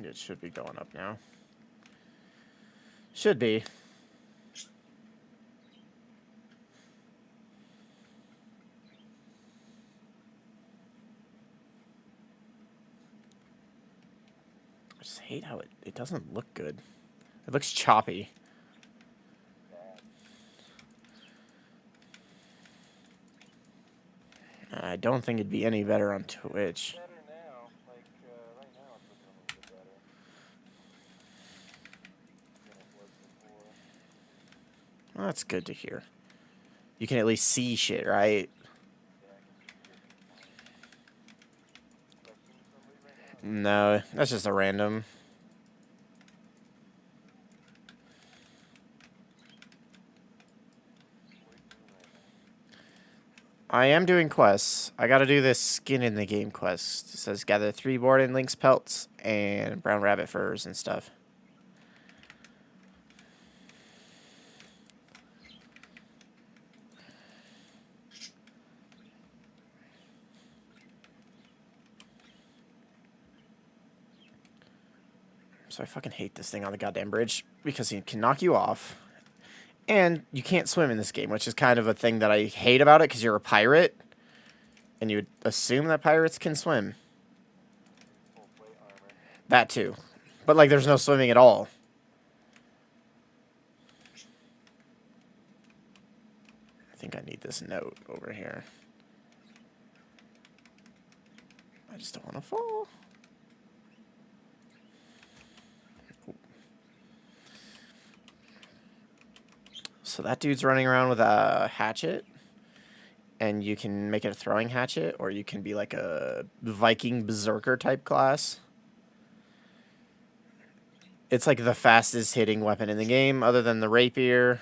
It should be going up now. Should be. I just hate how it doesn't look good. It looks choppy. I don't think it'd be any better on Twitch. Well, that's good to hear. You can at least see shit, right? No, that's just a random. I am doing quests. I gotta do this skin in the game quest. It says gather 3 Borden Lynx pelts and brown rabbit furs and stuff. So I fucking hate this thing on the goddamn bridge because it can knock you off. And you can't swim in this game, which is kind of a thing that I hate about it because you're a pirate. And you would assume that pirates can swim. That too. But, like, there's no swimming at all. I think I need this note over here. I just don't want to fall. So that dude's running around with a hatchet. And you can make it a throwing hatchet, or you can be like a Viking berserker type class. It's like the fastest hitting weapon in the game, other than the rapier.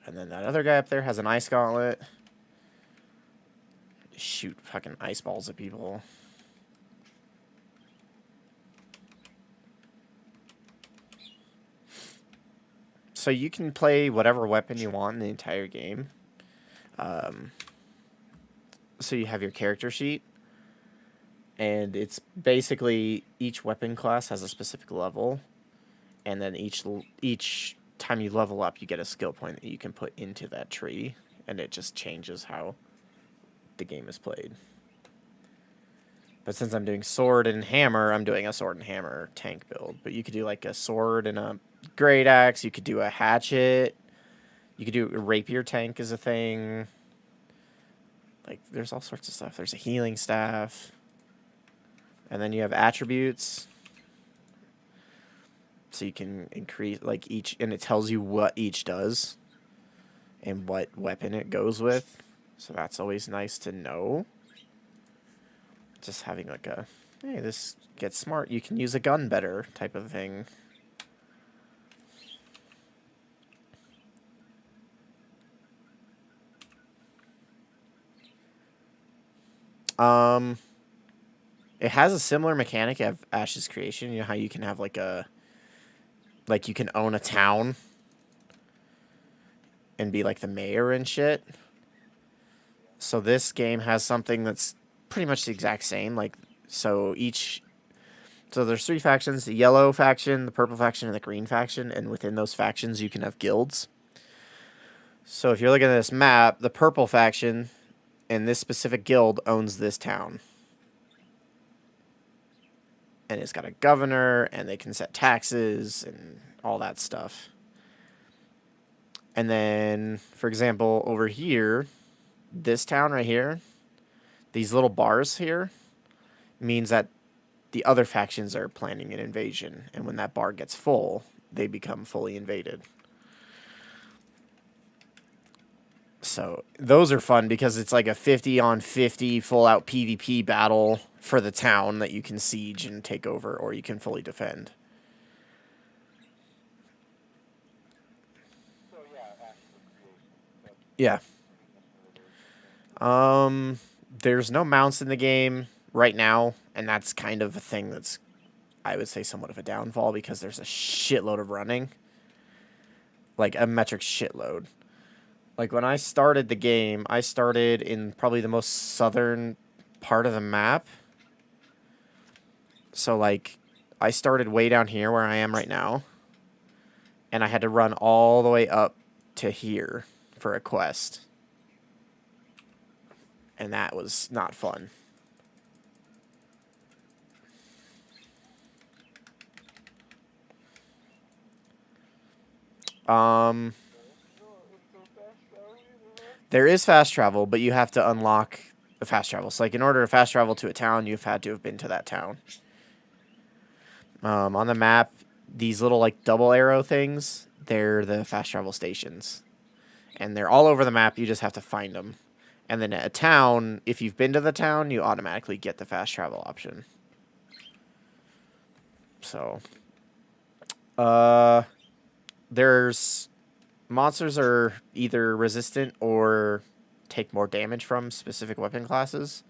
And then that other guy up there has an ice gauntlet. Shoot fucking ice balls at people. So you can play whatever weapon you want in the entire game. So you have your character sheet. And it's basically each weapon class has a specific level. And then each time you level up, you get a skill point that you can put into that tree. And it just changes how the game is played. But since I'm doing sword and hammer, I'm doing a sword and hammer tank build. But you could do like a sword and a great axe. You could do a hatchet. You could do a rapier tank as a thing. Like, there's all sorts of stuff. There's a healing staff. And then you have attributes. So you can increase, like, each, and it tells you what each does and what weapon it goes with. So that's always nice to know. Just having like a, hey, this gets smart. You can use a gun better type of thing. It has a similar mechanic of Ash's Creation. You know how you can have like a, like you can own a town and be like the mayor and shit. So this game has something that's pretty much the exact same. Like, so there's 3 factions: the yellow faction, the purple faction, and the green faction. And within those factions, you can have guilds. So if you're looking at this map, the purple faction and this specific guild owns this town. And it's got a governor, and they can set taxes and all that stuff. And then, for example, over here, this town right here, these little bars here, means that the other factions are planning an invasion. And when that bar gets full, they become fully invaded. So those are fun because it's like a 50-on-50 full-out PvP battle for the town that you can siege and take over, or you can fully defend. Yeah. There's no mounts in the game right now, and that's kind of a thing that's I would say, somewhat of a downfall because there's a shitload of running. Like, a metric shitload. Like, when I started the game, I started in probably the most southern part of the map. So, like, I started way down here where I am right now. And I had to run all the way up to here for a quest. And that was not fun. There is fast travel, but you have to unlock the fast travel. So, like, in order to fast travel to a town, you've had to have been to that town. On the map, these little, like, double arrow things, they're the fast travel stations. And they're all over the map. You just have to find them. And then at a town, if you've been to the town, you automatically get the fast travel option. So, there's monsters are either resistant or take more damage from specific weapon classes.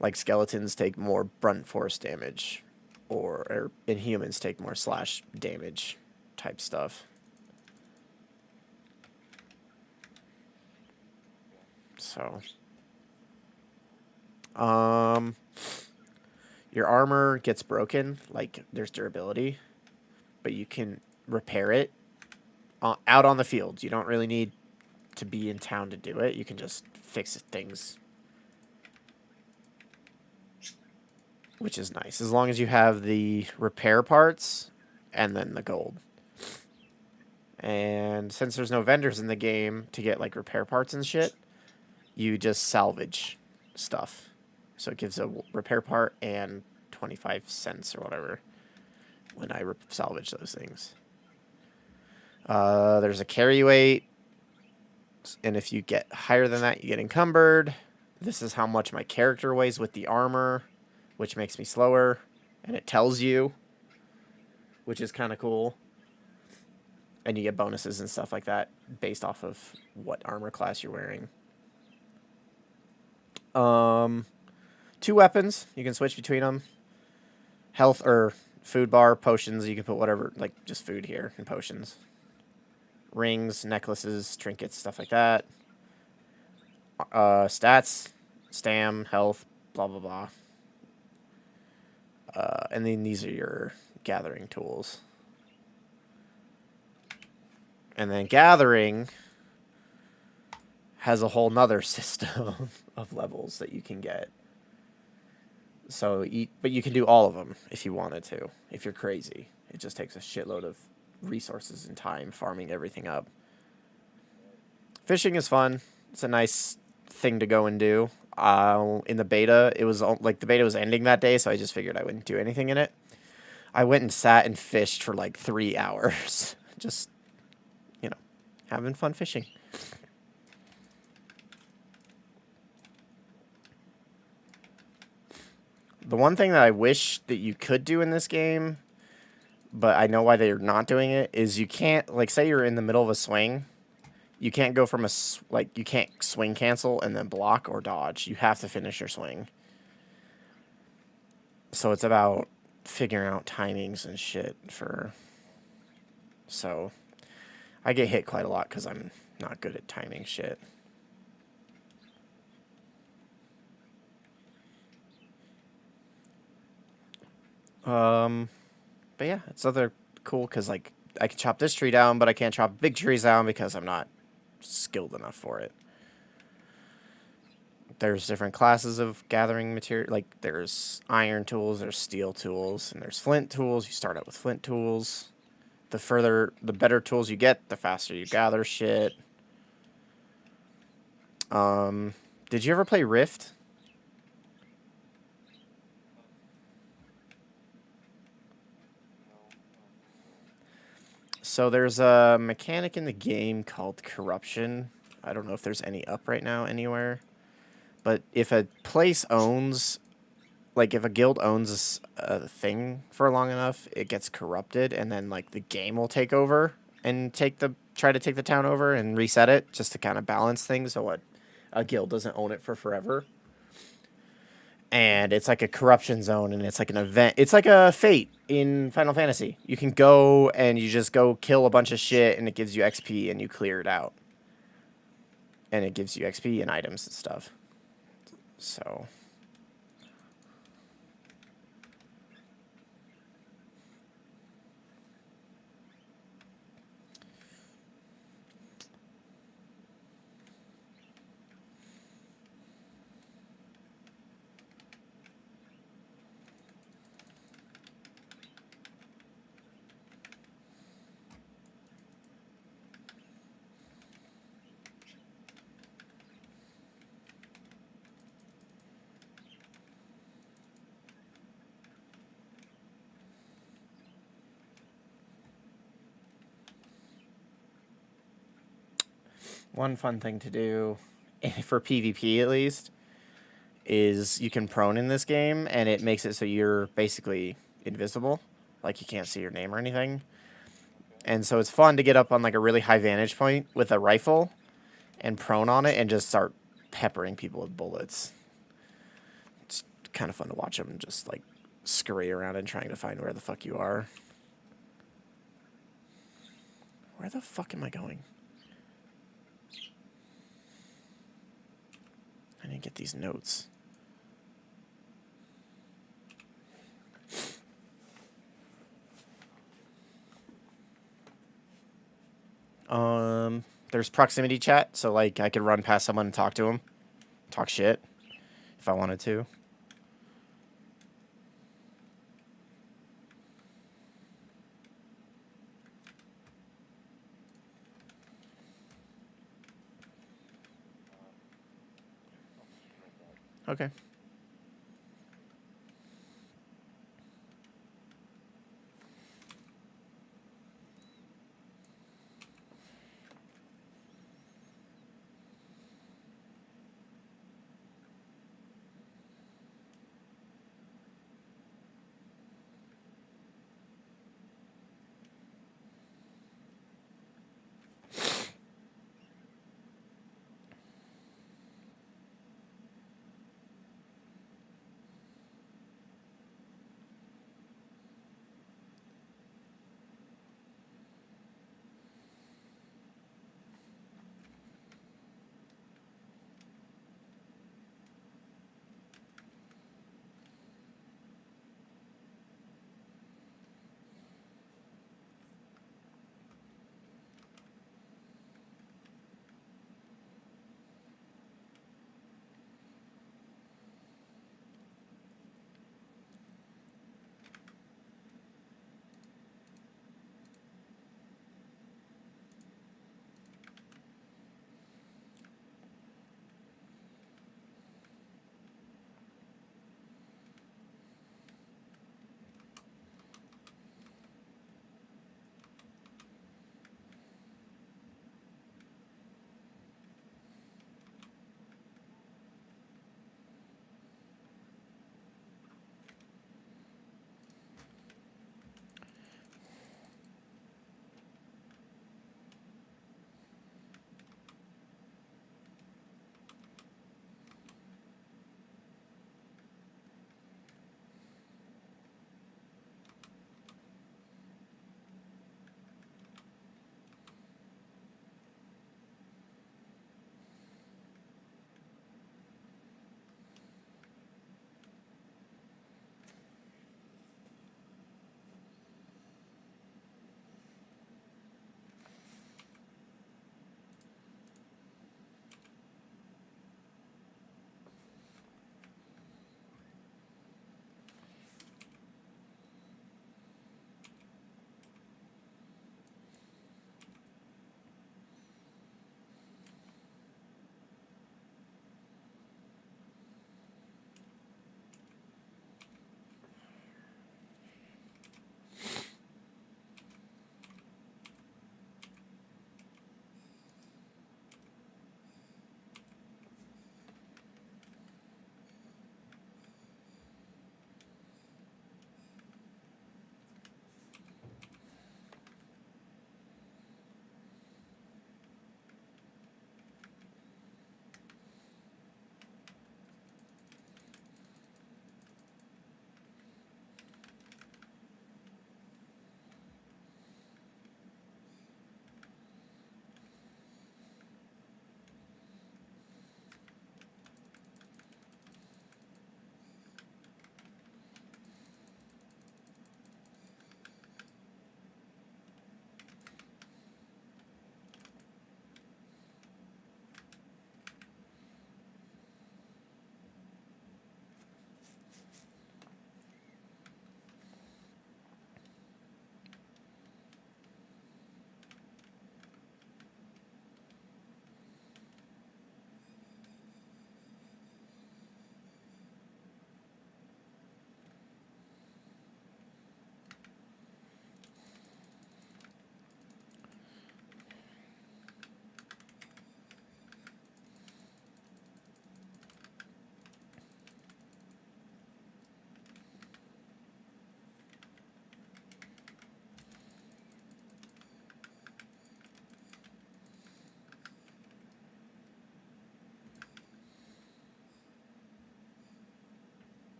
Like skeletons take more brunt force damage, or inhumans take more slash damage type stuff. So, your armor gets broken, like there's durability, but you can repair it out on the field. You don't really need to be in town to do it. You can just fix things, which is nice, as long as you have the repair parts and then the gold. And since there's no vendors in the game to get like repair parts and shit, you just salvage stuff. So it gives a repair part and 25 cents or whatever when I salvage those things. There's a carry weight, and if you get higher than that, you get encumbered. This is how much my character weighs with the armor, which makes me slower, and it tells you, which is kind of cool. And you get bonuses and stuff like that based off of what armor class you're wearing. 2 weapons, you can switch between them. Health or food bar, potions, you can put whatever, like just food here and potions. Rings, necklaces, trinkets, stuff like that. Stats, stam, health, blah, blah, blah. And then these are your gathering tools. And then gathering has a whole nother system of levels that you can get. So, but you can do all of them if you wanted to, if you're crazy. It just takes a shitload of resources and time farming everything up. Fishing is fun. It's a nice thing to go and do. In the beta, it was like the beta was ending that day, so I just figured I wouldn't do anything in it. I went and sat and fished for like 3 hours. Just, you know, having fun fishing. The one thing that I wish that you could do in this game, but I know why they're not doing it, is you can't, like, say you're in the middle of a swing, you can't go from you can't swing cancel and then block or dodge. You have to finish your swing. So it's about figuring out timings and shit so I get hit quite a lot because I'm not good at timing shit. But yeah, it's other cool because, like, I can chop this tree down, but I can't chop big trees down because I'm not skilled enough for it. There's different classes of gathering material. Like, there's iron tools, there's steel tools, and there's flint tools. You start out with flint tools. The better tools you get, the faster you gather shit. Did you ever play Rift? So there's a mechanic in the game called corruption. I don't know if there's any up right now anywhere. But if a place owns, like if a guild owns a thing for long enough, it gets corrupted, and then like the game will take over and try to take the town over and reset it just to kind of balance things so a guild doesn't own it for forever. and it's like a corruption zone, and it's like an event. It's like a fate in Final Fantasy. You can go and you just go kill a bunch of shit, and it gives you XP, and you clear it out, and it gives you XP and items and stuff. So one fun thing to do, for PvP at least, is you can prone in this game, and it makes it so you're basically invisible. Like, you can't see your name or anything. And so it's fun to get up on like a really high vantage point with a rifle and prone on it and just start peppering people with bullets. It's kind of fun to watch them just like scurry around and trying to find where the fuck you are. Where the fuck am I going? I need to get these notes. There's proximity chat, so like I could run past someone and talk to them, talk shit, if I wanted to. Okay.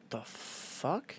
The fuck?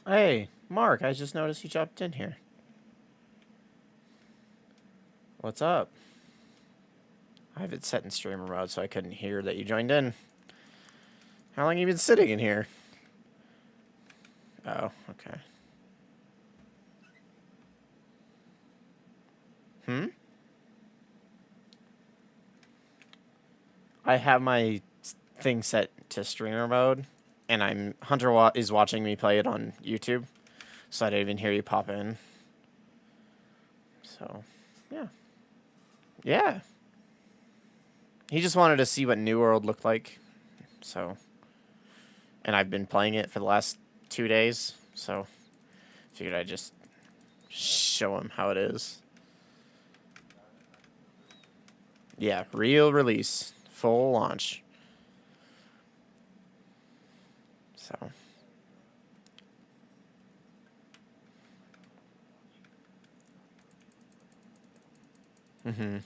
Hey, Mark, I just noticed you jumped in here. What's up? I have it set in streamer mode so I couldn't hear that you joined in. How long have you been sitting in here? Oh, okay. I have my thing set to streamer mode, and Hunter is watching me play it on YouTube, so I didn't even hear you pop in. So, yeah. Yeah. He just wanted to see what New World looked like, so. And I've been playing it for the last 2 days, so figured I'd just show him how it is. Yeah, real release, full launch. So. Mm-hmm.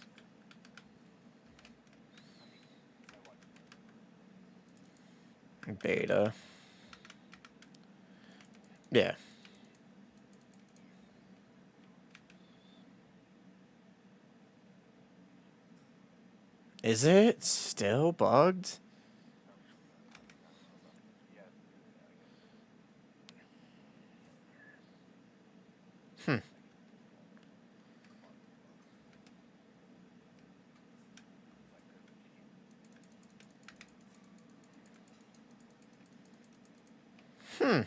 Beta. Yeah. Is it still bugged? Hmm. Hmm. Well,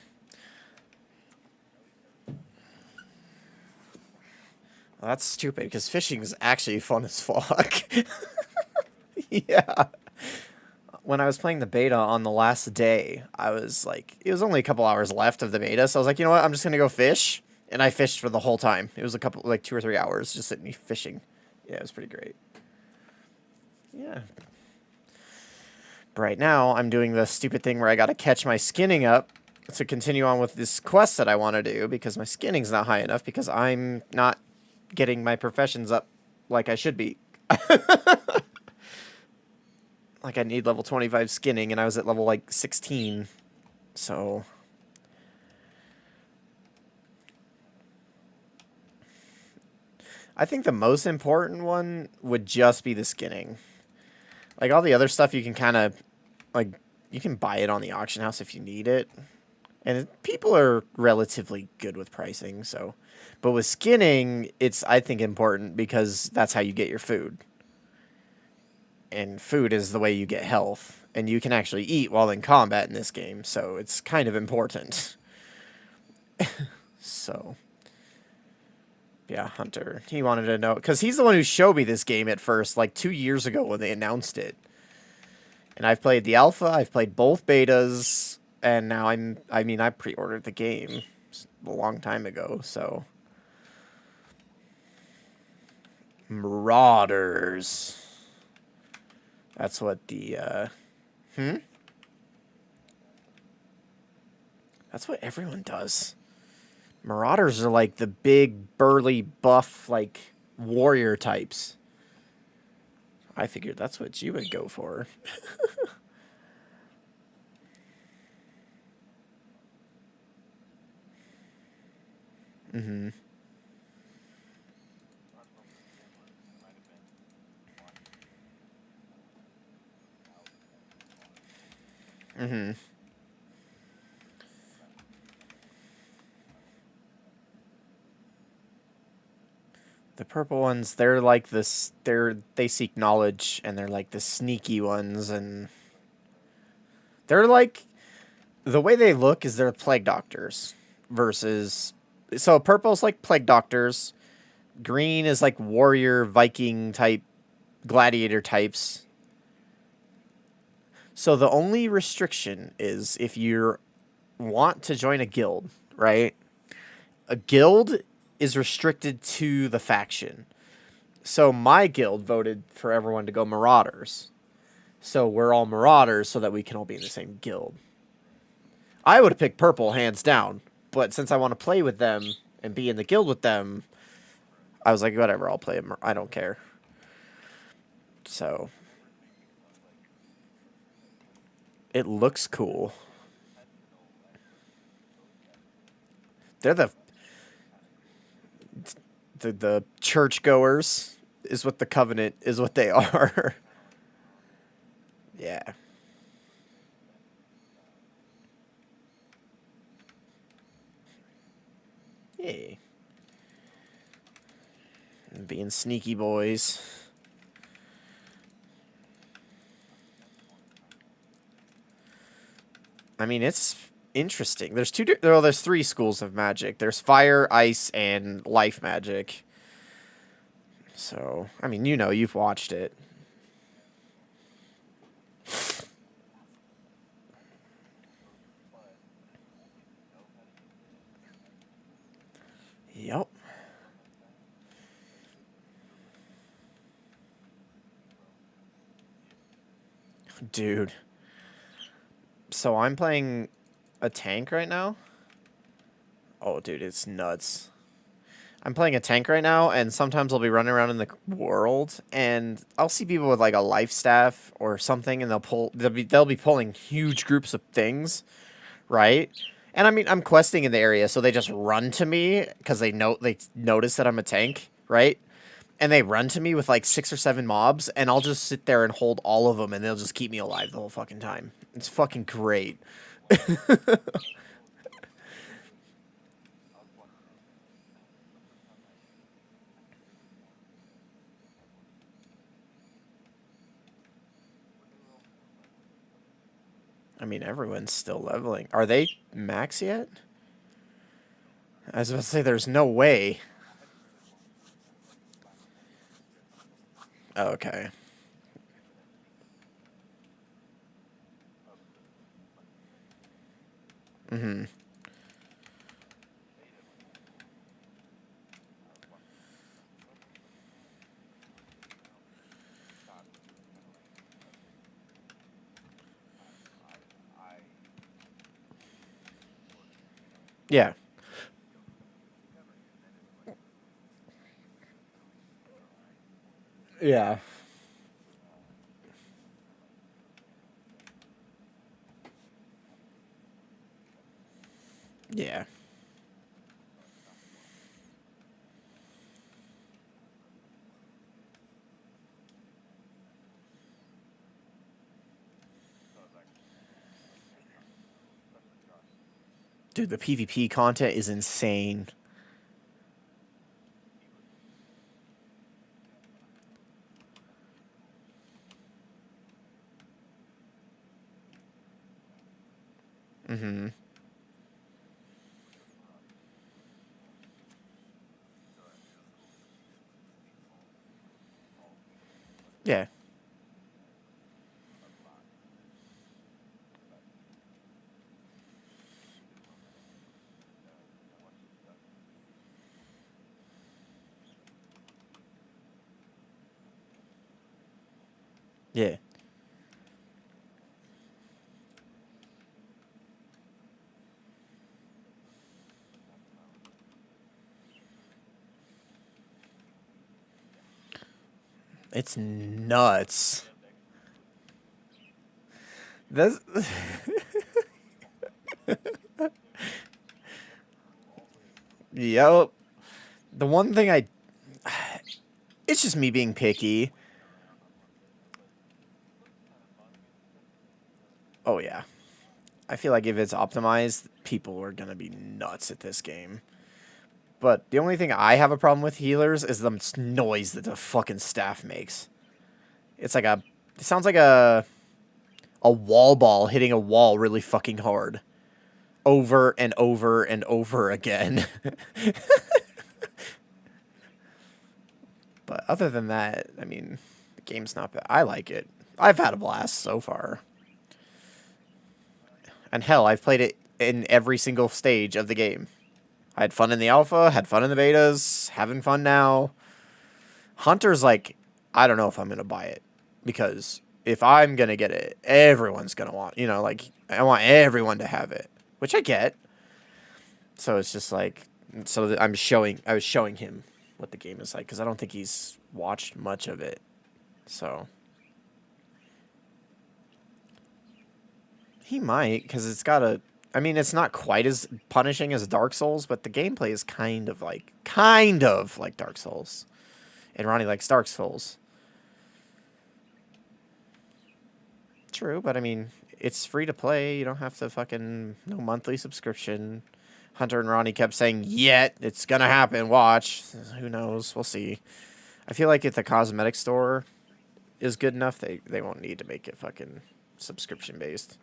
that's stupid, because fishing is actually fun as fuck. Yeah. When I was playing the beta on the last day, I was like, it was only a couple hours left of the beta, so I was like, you know what, I'm just gonna go fish. And I fished for the whole time. It was a couple, like 2 or 3 hours just sitting fishing. Yeah, it was pretty great. Yeah. But right now, I'm doing the stupid thing where I gotta catch my skinning up to continue on with this quest that I want to do, because my skinning's not high enough, because I'm not getting my professions up like I should be. Like, I need level 25 skinning, and I was at level, like, 16. So. I think the most important one would just be the skinning. Like, all the other stuff you can kind of, like, you can buy it on the auction house if you need it. And people are relatively good with pricing, so. But with skinning, it's, I think, important because that's how you get your food. And food is the way you get health. And you can actually eat while in combat in this game, so it's kind of important. So. Yeah, Hunter. He wanted to know, because he's the one who showed me this game at first, like 2 years ago when they announced it. And I've played the alpha, I've played both betas, and now I pre-ordered the game a long time ago, so. Marauders. That's what the, That's what everyone does. Marauders are like the big, burly, buff, like, warrior types. I figured that's what you would go for. Mm-hmm. Mm-hmm. The purple ones, they're like this. They seek knowledge, and they're like the sneaky ones, and they're like, the way they look is they're plague doctors versus. So purple's like plague doctors. Green is like warrior Viking type, gladiator types. So the only restriction is if you want to join a guild, right? A guild is restricted to the faction. So my guild voted for everyone to go Marauders. So we're all Marauders so that we can all be in the same guild. I would have picked purple hands down, but since I want to play with them and be in the guild with them, I was like, whatever, I'll play them. I don't care. So it looks cool. They're the churchgoers is what the Covenant is what they are. Yeah. Hey. Being sneaky boys. I mean, it's interesting. There's three schools of magic. There's fire, ice, and life magic. So, I mean, you know, you've watched it. Yep. Dude. So I'm playing a tank right now. Oh, dude, it's nuts. I'm playing a tank right now, and sometimes I'll be running around in the world, and I'll see people with like a life staff or something, and they'll be pulling huge groups of things, right? And I mean, I'm questing in the area, so they just run to me because they notice that I'm a tank, right? And they run to me with like 6 or 7 mobs, and I'll just sit there and hold all of them, and they'll just keep me alive the whole fucking time. It's fucking great. I mean, everyone's still leveling. Are they max yet? I was about to say, there's no way. Okay. Mm-hmm. Yeah. Yeah. Yeah. Dude, the PvP content is insane. Mm-hmm. Yeah. Yeah. It's nuts. That's Yep. The one thing it's just me being picky. Oh yeah. I feel like if it's optimized, people are gonna be nuts at this game. But the only thing I have a problem with healers is the noise that the fucking staff makes. It's like it sounds like a wall ball hitting a wall really fucking hard. Over and over and over again. But other than that, I mean, the game's not bad. I like it. I've had a blast so far. And hell, I've played it in every single stage of the game. I had fun in the alpha, had fun in the betas, having fun now. Hunter's like, I don't know if I'm going to buy it. Because if I'm going to get it, everyone's going to want, like, I want everyone to have it. Which I get. So it's just like, I was showing him what the game is like. Because I don't think he's watched much of it. So. He might, because it's got a I mean, it's not quite as punishing as Dark Souls, but the gameplay is kind of like Dark Souls. And Ronnie likes Dark Souls. True, but I mean, it's free to play. You don't have to fucking no monthly subscription. Hunter and Ronnie kept saying, "Yet it's gonna happen. Watch." Who knows? We'll see. I feel like if the cosmetic store is good enough, they won't need to make it fucking subscription based.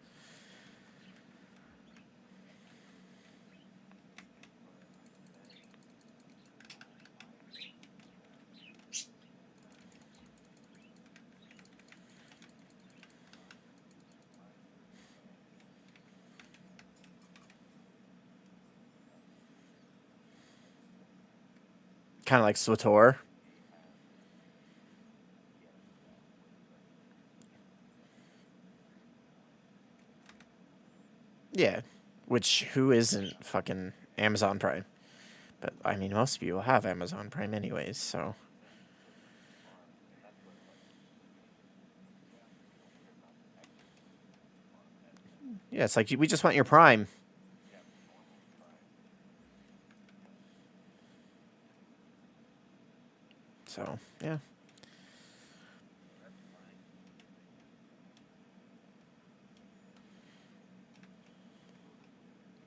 Kind of like SWTOR. Yeah. Which, who isn't fucking Amazon Prime? But, I mean, most people have Amazon Prime anyways, so. Yeah, it's like, we just want your Prime. So, yeah.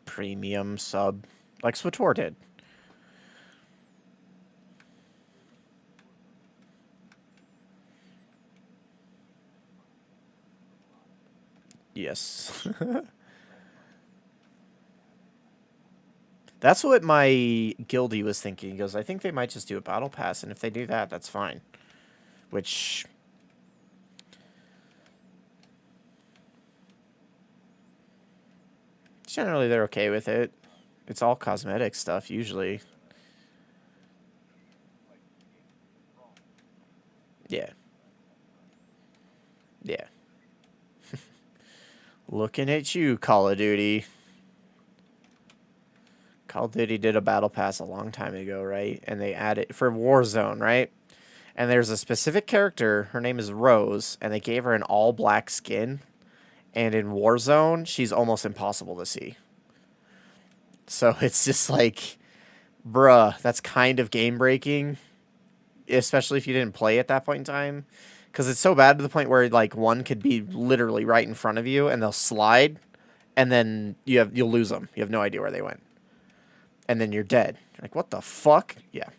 Premium sub, like SWTOR did. Yes. That's what my guildie was thinking. He goes, I think they might just do a battle pass, and if they do that, that's fine. Which... generally, they're okay with it. It's all cosmetic stuff, usually. Yeah. Yeah. Looking at you, Call of Duty. Call of Duty did a battle pass a long time ago, right? And they added for Warzone, right? And there's a specific character, her name is Rose, and they gave her an all black skin. And in Warzone, she's almost impossible to see. So it's just like, bruh, that's kind of game breaking, especially if you didn't play at that point in time. Because it's so bad to the point where like one could be literally right in front of you and they'll slide, and then you'll lose them. You have no idea where they went, and then you're dead. You're like, what the fuck? Yeah,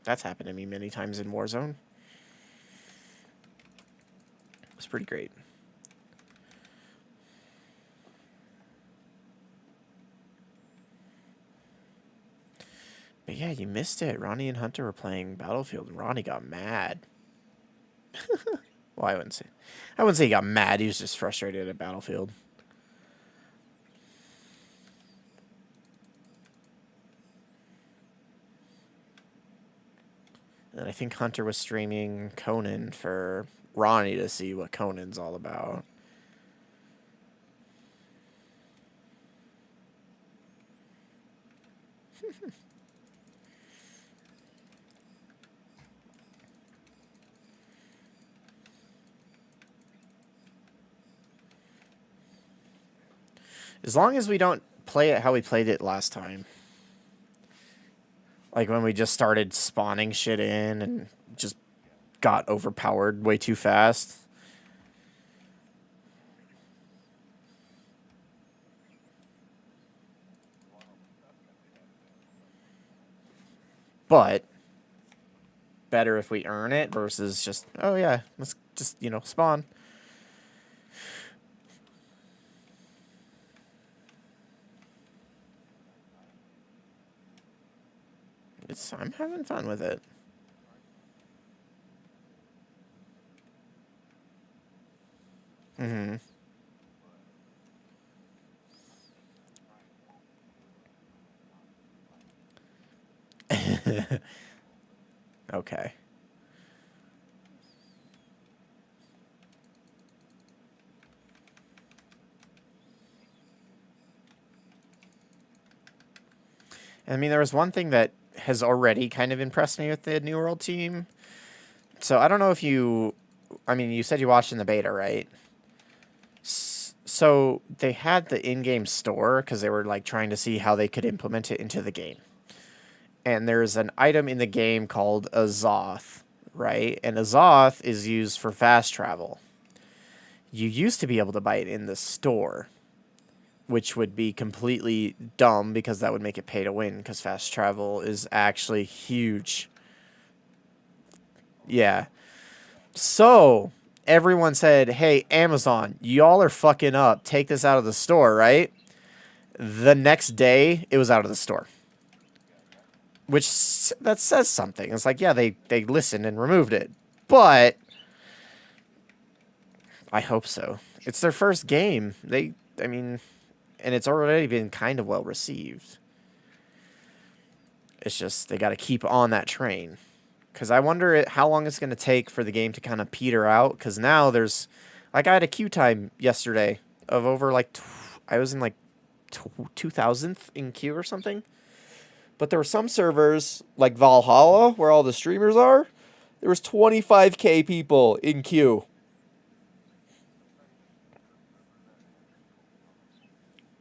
that's happened to me many times in Warzone. It's pretty great. But yeah, you missed it. Ronnie and Hunter were playing Battlefield, and Ronnie got mad. Well, I wouldn't say he got mad. He was just frustrated at Battlefield. And I think Hunter was streaming Conan for Ronnie to see what Conan's all about. As long as we don't play it how we played it last time. Like when we just started spawning shit in and just got overpowered way too fast. But better if we earn it versus just, oh yeah, let's just, spawn. I'm having fun with it. Mm-hmm. Okay. I mean, there was one thing that has already kind of impressed me with the New World team. So I don't know if you... I mean, you said you watched in the beta, right? So they had the in-game store because they were like trying to see how they could implement it into the game. And there's an item in the game called a Zoth, right? And a Zoth is used for fast travel. You used to be able to buy it in the store, which would be completely dumb because that would make it pay to win because fast travel is actually huge. Yeah. So everyone said, hey, Amazon, y'all are fucking up. Take this out of the store, right? The next day, it was out of the store. Which, that says something. It's like, yeah, they listened and removed it. But I hope so. It's their first game. I mean, and it's already been kind of well received. It's just, they got to keep on that train. Because I wonder how long it's going to take for the game to kind of peter out. Because now there's, like, I had a queue time yesterday of over, like, I was in, like, 2000th in queue or something. But there were some servers, like Valhalla, where all the streamers are. There was 25K people in queue.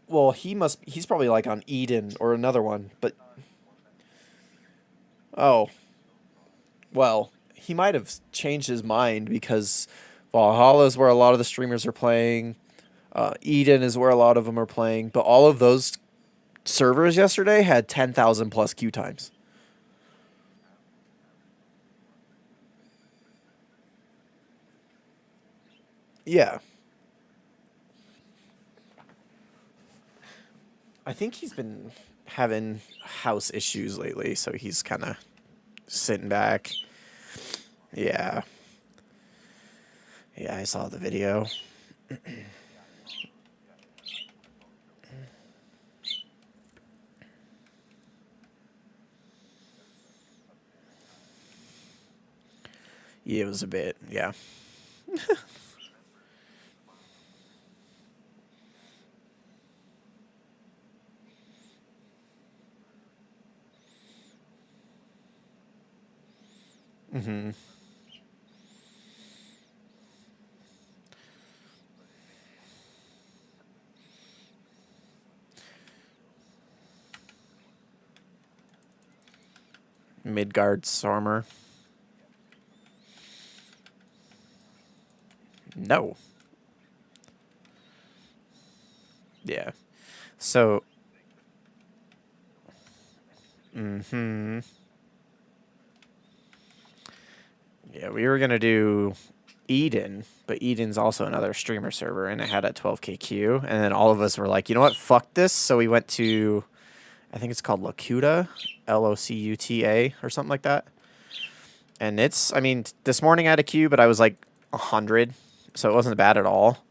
Well, he's probably, like, on Eden or another one. But, oh, well, he might have changed his mind because Valhalla is where a lot of the streamers are playing. Eden is where a lot of them are playing. But all of those servers yesterday had 10,000 plus queue times. Yeah. I think he's been having house issues lately, so he's kind of sitting back. Yeah. Yeah, I saw the video. Yeah, it was a bit, yeah. Mm-hmm. Midgard Stormer. No. Yeah. So, mm-hmm. Yeah, we were gonna do Eden, but Eden's also another streamer server, and it had a 12K queue. And then all of us were like, you know what, fuck this. So we went to, I think it's called Locuta, Locuta, or something like that. And it's, I mean, this morning I had a queue, but I was like 100, so it wasn't bad at all.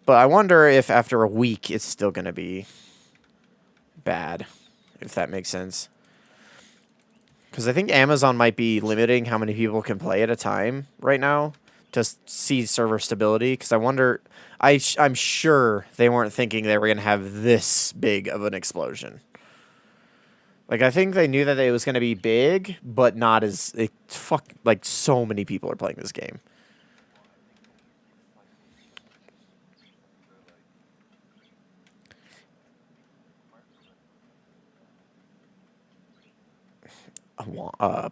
But I wonder if after a week it's still gonna be bad, if that makes sense. Because I think Amazon might be limiting how many people can play at a time right now to see server stability. Because I wonder, I'm sure they weren't thinking they were going to have this big of an explosion. Like, I think they knew that it was going to be big, but not as, like, so many people are playing this game.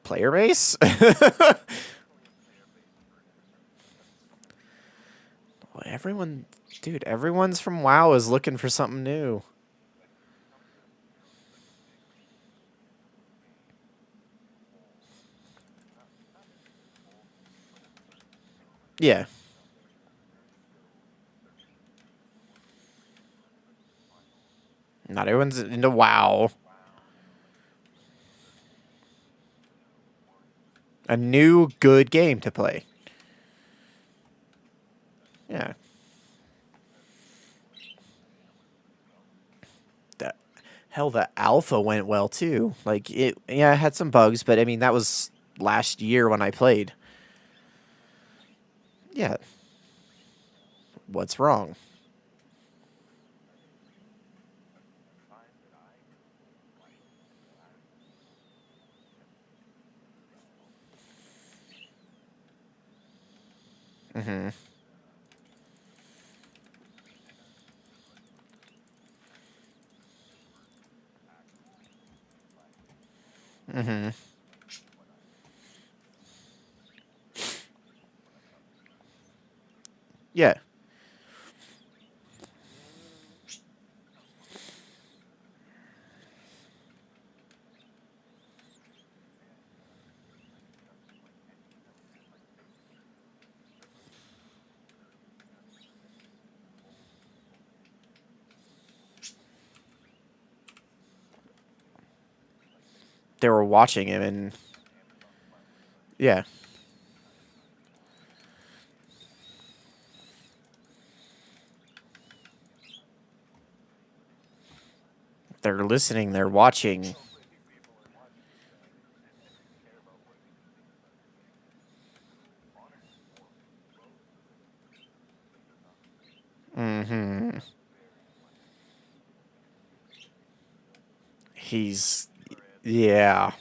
Player base? Well, everyone, dude, everyone's from WoW is looking for something new. Yeah. Not everyone's into WoW. A new good game to play. Yeah. That hell, the alpha went well too. Like it, yeah, it had some bugs, but I mean that was last year when I played. Yeah. What's wrong? Mm-hmm. Mm-hmm. Yeah. They were watching him, and yeah. They're listening, they're watching. Mm-hmm. He's yeah.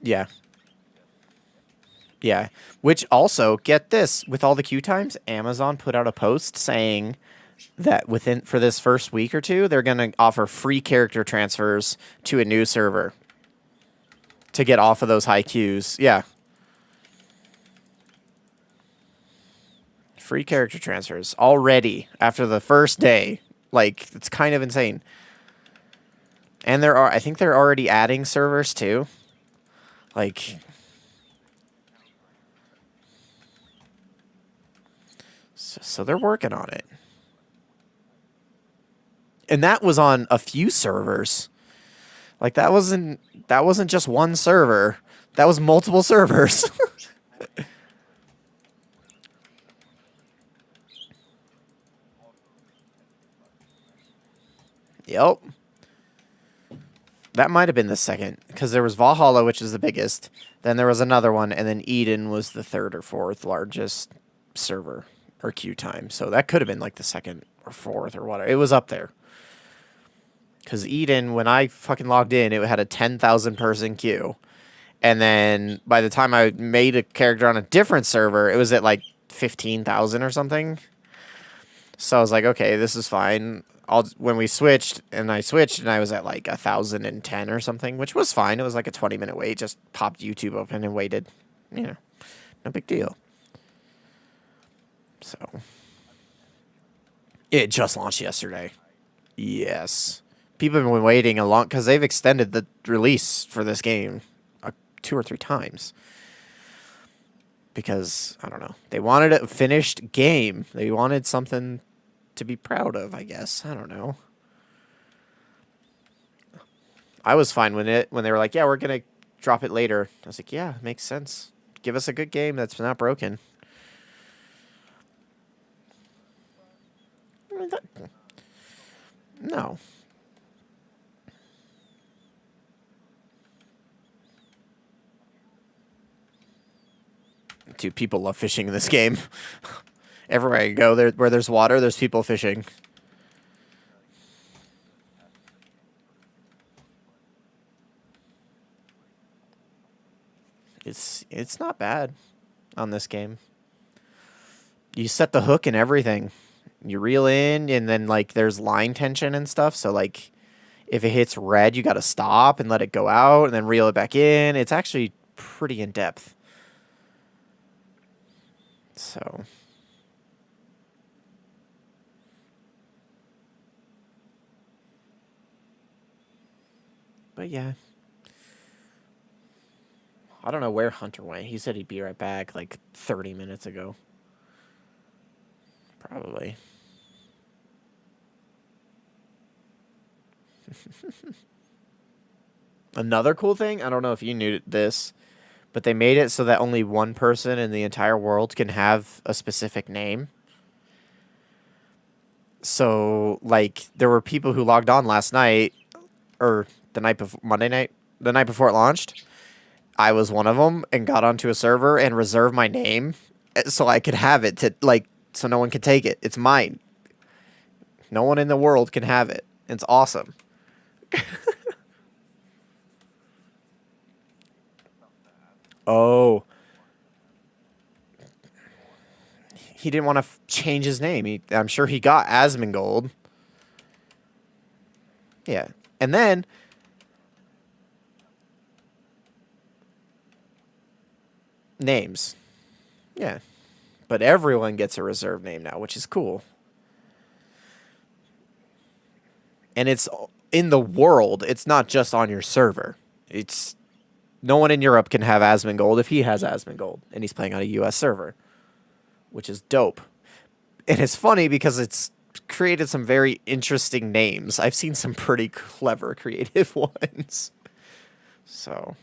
Yeah. Yeah. Which also, get this, with all the queue times, Amazon put out a post saying that within for this first week or two, they're going to offer free character transfers to a new server to get off of those high queues. Yeah. Free character transfers already after the first day. Like, it's kind of insane. And I think they're already adding servers too. Like, so they're working on it. And that was on a few servers. Like that wasn't just one server. That was multiple servers. Yep. That might have been the second because there was Valhalla, which is the biggest. Then there was another one, and then Eden was the third or fourth largest server or queue time. So that could have been like the second or fourth or whatever. It was up there. Because Eden, when I fucking logged in, it had a 10,000 person queue. And then by the time I made a character on a different server, it was at like 15,000 or something. So I was like, okay, this is fine. When we switched, and I was at like 1,010 or something, which was fine. It was like a 20-minute wait. Just popped YouTube open and waited. You know, no big deal. So it just launched yesterday. Yes. People have been waiting a long because they've extended the release for this game 2 or 3 times. Because I don't know, they wanted a finished game. They wanted something to be proud of, I guess. I don't know. I was fine with it when they were like, "Yeah, we're gonna drop it later." I was like, "Yeah, makes sense. Give us a good game that's not broken." I mean, no. Dude, people love fishing in this game. Everywhere I go, where there's water, there's people fishing. It's not bad on this game. You set the hook and everything. You reel in, and then like there's line tension and stuff. So like, if it hits red, you got to stop and let it go out, and then reel it back in. It's actually pretty in depth. So, but yeah, I don't know where Hunter went. He said he'd be right back like 30 minutes ago. Probably. Another cool thing, I don't know if you knew this, but they made it so that only one person in the entire world can have a specific name. So, like, there were people who logged on last night or the night before Monday night, the night before it launched. I was one of them and got onto a server and reserved my name so I could have it to like so no one could take it. It's mine. No one in the world can have it. It's awesome. Oh, he didn't want to change his name. I'm sure he got Asmongold. Yeah. And then names. Yeah. But everyone gets a reserve name now, which is cool. And it's in the world. It's not just on your server. It's no one in Europe can have Asmongold if he has Asmongold, and he's playing on a US server, which is dope. And it's funny because it's created some very interesting names. I've seen some pretty clever, creative ones. So,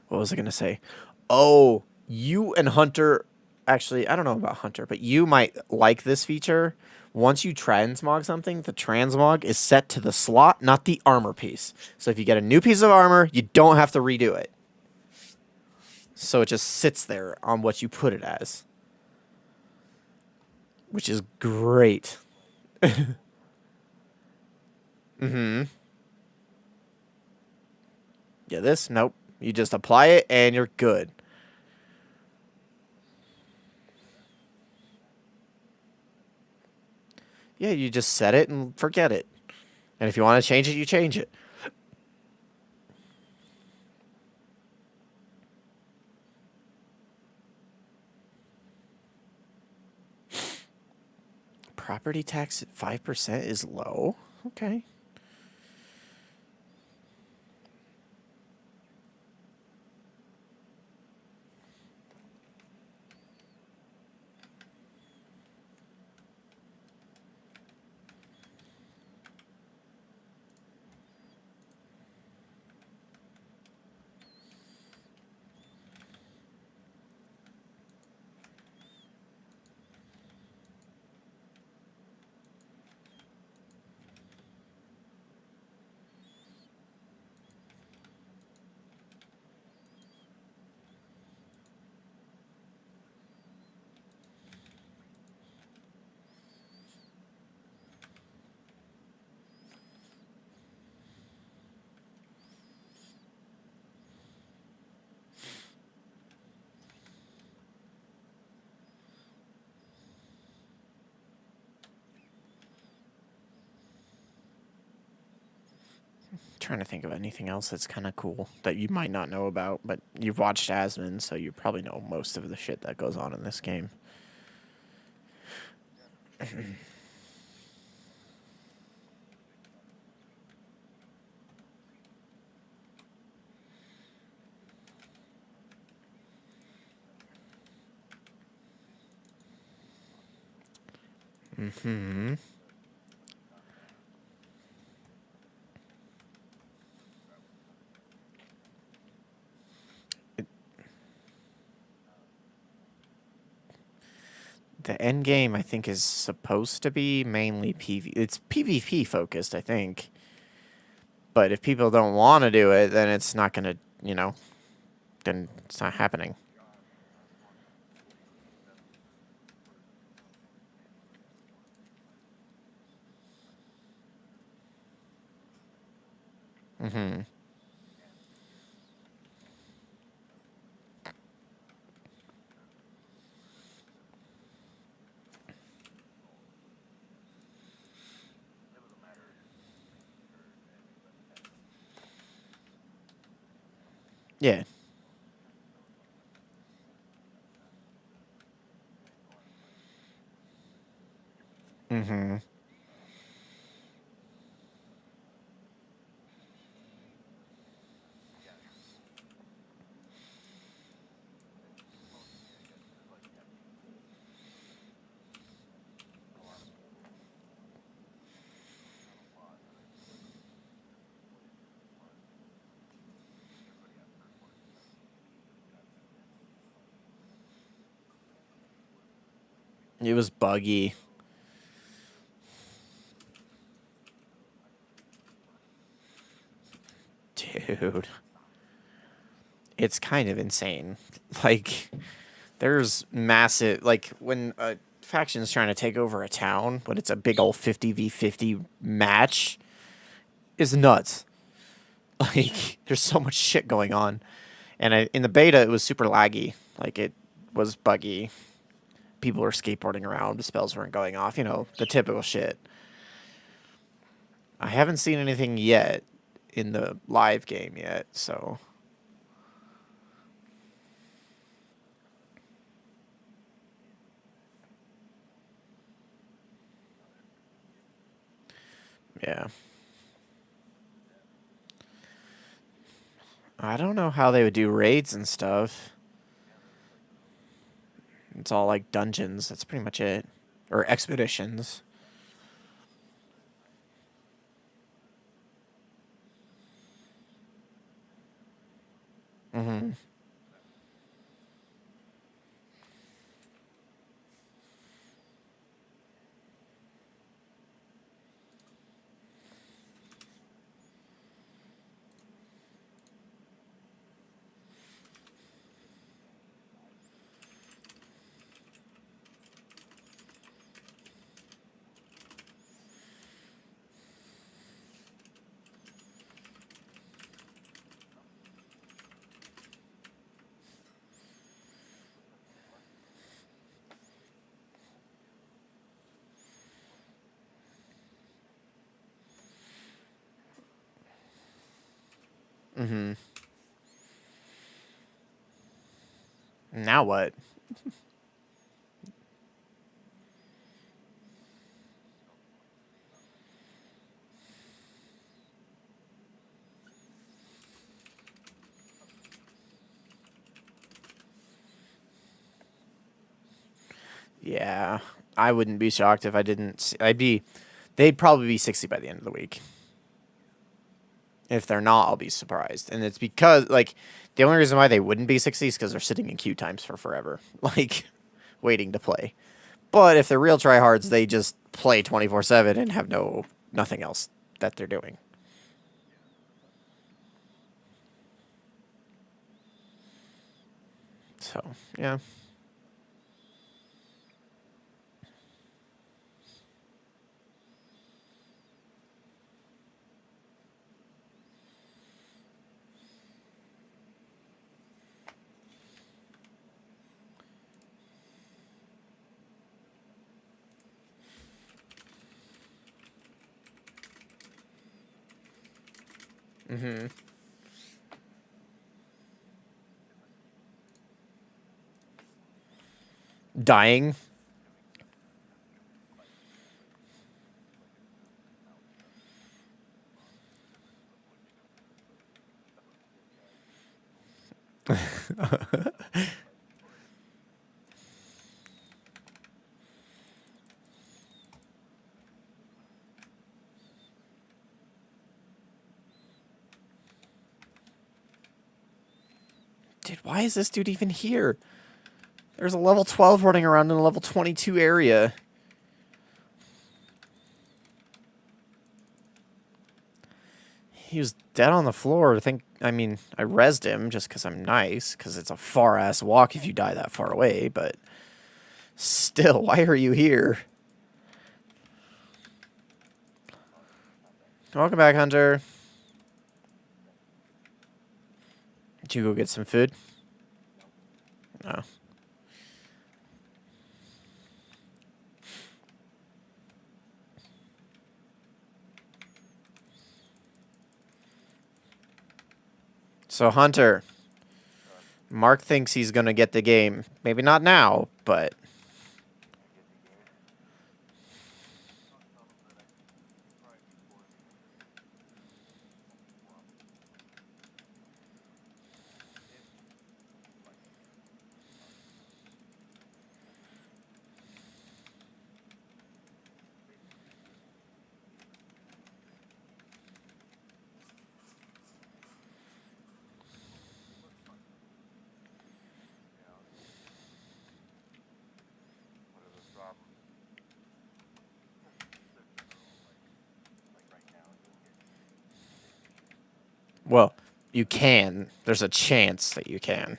what was I going to say? Oh, you and Hunter, actually, I don't know about Hunter, but you might like this feature. Once you transmog something, the transmog is set to the slot, not the armor piece. So if you get a new piece of armor, you don't have to redo it. So it just sits there on what you put it as. Which is great. Mm-hmm. Yeah, this? Nope. You just apply it and you're good. Yeah, you just set it and forget it. And if you want to change it, you change it. Property tax at 5% is low. Okay. Trying to think of anything else that's kind of cool that you might not know about, but you've watched Asmon, so you probably know most of the shit that goes on in this game. Mm-hmm. The end game, I think, is supposed to be mainly PV. It's PvP focused, I think. But if people don't want to do it, then it's not going to, then it's not happening. Mm-hmm. Yeah. Mm-hmm. It was buggy. Dude. It's kind of insane. Like, there's massive, like, when a faction's trying to take over a town, when it's a big old 50v50 match, is nuts. Like, there's so much shit going on. And in the beta, it was super laggy. Like, it was buggy. people were skateboarding around, the spells weren't going off, you know, the typical shit. I haven't seen anything yet in the live game yet, so... Yeah. I don't know how they would do raids and stuff. It's all like dungeons. That's pretty much it. Or expeditions. Mm-hmm. Mm-hmm. Now what? Yeah. I wouldn't be shocked if I didn't... I'd be... They'd probably be 60 by the end of the week. If they're not, I'll be surprised. And it's because, like, the only reason why they wouldn't be 60 is because they're sitting in queue times for forever. Like, waiting to play. But if they're real tryhards, they just play 24/7 and have nothing else that they're doing. So, yeah. Mm-hmm. Dying. Dude, why is this dude even here? There's a level 12 running around in a level 22 area. He was dead on the floor. I mean, I rezzed him just because I'm nice, because it's a far-ass walk if you die that far away, but still, why are you here? Welcome back, Hunter. Did you go get some food? No. So, Hunter, Mark thinks he's going to get the game. Maybe not now, but... Well, you can. There's a chance that you can.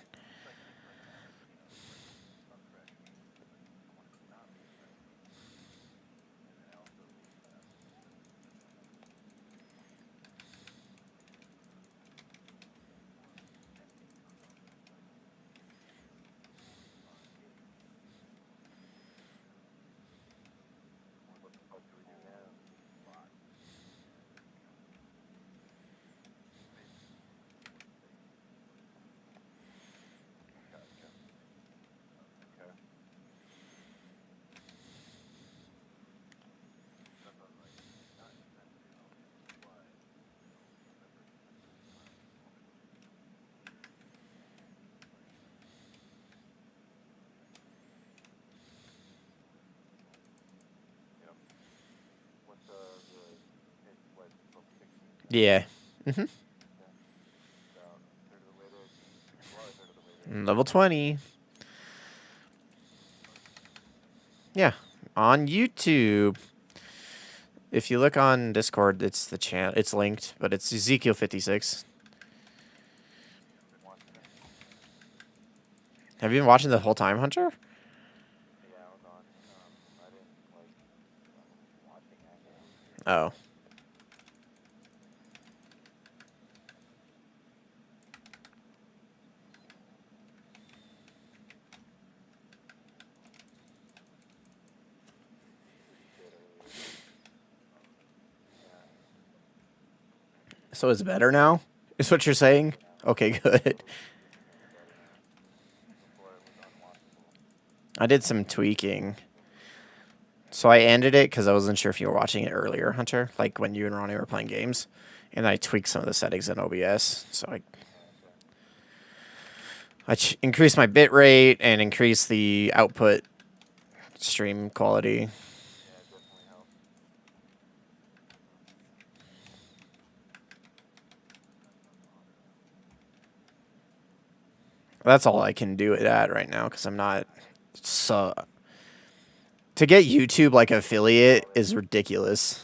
Yeah. Level 20. Yeah. On YouTube. If you look on Discord, it's the channel. It's linked, but it's Ezekiel 56. Have you been watching the whole time, Hunter? Oh. So it's better now? Is what you're saying? Okay, good. I did some tweaking. So I ended it because I wasn't sure if you were watching it earlier, Hunter, like when you and Ronnie were playing games. And I tweaked some of the settings in OBS. So I increased my bit rate and increased the output stream quality. That's all I can do it at right now because I'm not. So to get YouTube like affiliate is ridiculous.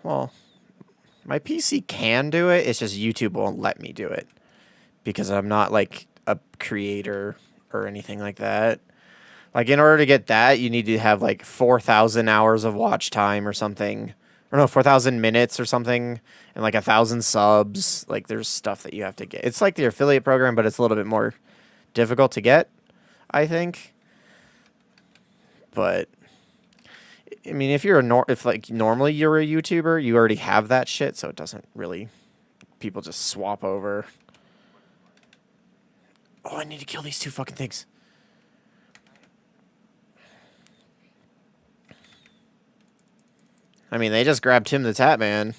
Well, my PC can do it. It's just YouTube won't let me do it because I'm not like a creator or anything like that. Like in order to get that, you need to have like 4,000 hours of watch time or something. Or no, 4,000 minutes or something, and like 1,000 subs. Like there's stuff that you have to get. It's like the affiliate program, but it's a little bit more difficult to get, I think. But I mean, if you're if like normally you're a YouTuber, you already have that shit, so it doesn't really. People just swap over. Oh, I need to kill these two fucking things. I mean, they just grabbed Tim the Tap Man.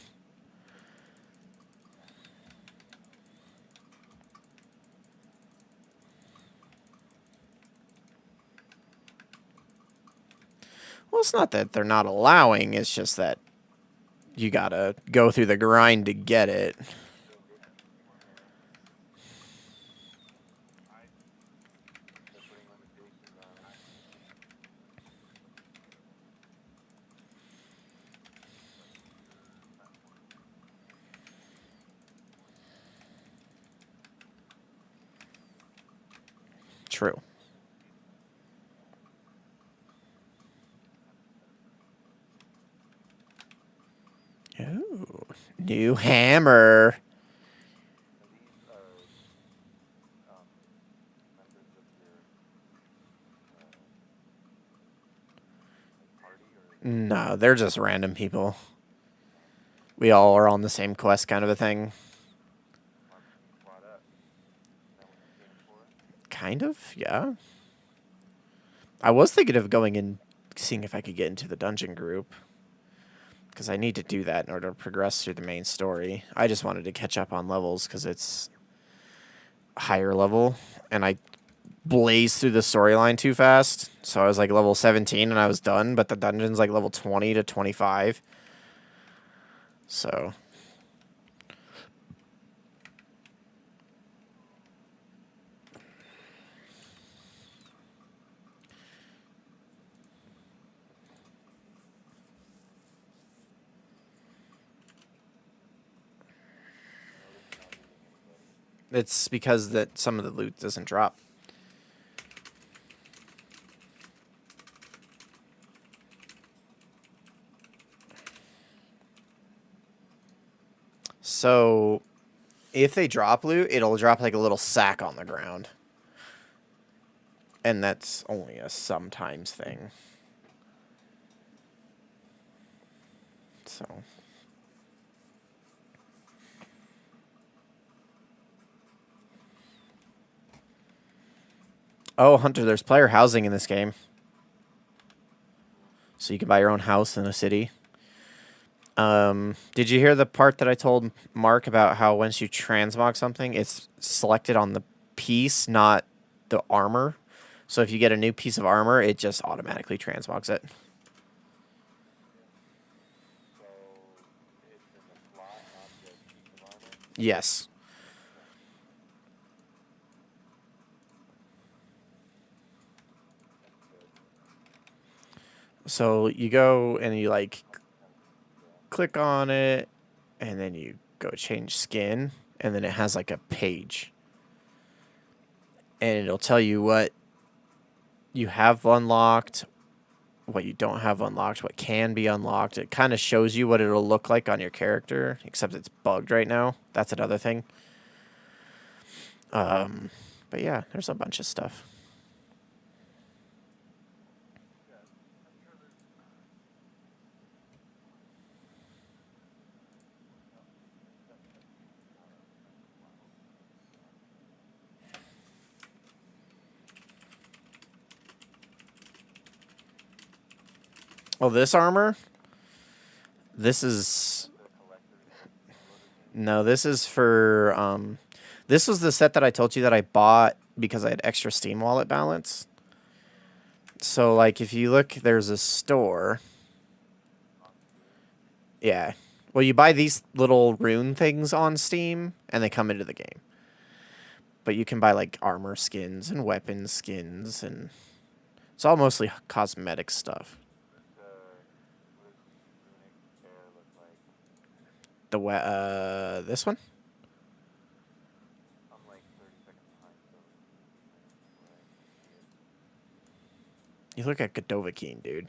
Well, it's not that they're not allowing, it's just that you gotta go through the grind to get it. True. Ooh, new hammer. No, they're just random people. We all are on the same quest kind of a thing. Kind of, yeah. I was thinking of going and seeing if I could get into the dungeon group. Because I need to do that in order to progress through the main story. I just wanted to catch up on levels because it's higher level. And I blazed through the storyline too fast. So I was like level 17 and I was done. But the dungeon's like level 20 to 25. So it's because that some of the loot doesn't drop. So if they drop loot, it'll drop like a little sack on the ground. And that's only a sometimes thing. So oh, Hunter, there's player housing in this game. So you can buy your own house in a city. Did you hear the part that I told Mark about how once you transmog something, it's selected on the piece, not the armor? So if you get a new piece of armor, it just automatically transmogs it. Yes. So you go and you like click on it, and then you go change skin, and then it has like a page, and it'll tell you what you have unlocked, what you don't have unlocked, what can be unlocked. It kind of shows you what it'll look like on your character, except it's bugged right now. That's another thing. But yeah, there's a bunch of stuff. Oh, this armor? This is... No, this is for... This was the set that I told you that I bought because I had extra Steam wallet balance. So, like, if you look, there's a store. Yeah. Well, you buy these little rune things on Steam, and they come into the game. But you can buy, like, armor skins and weapon skins, and... It's all mostly cosmetic stuff. This one? You look at Godovakine, dude.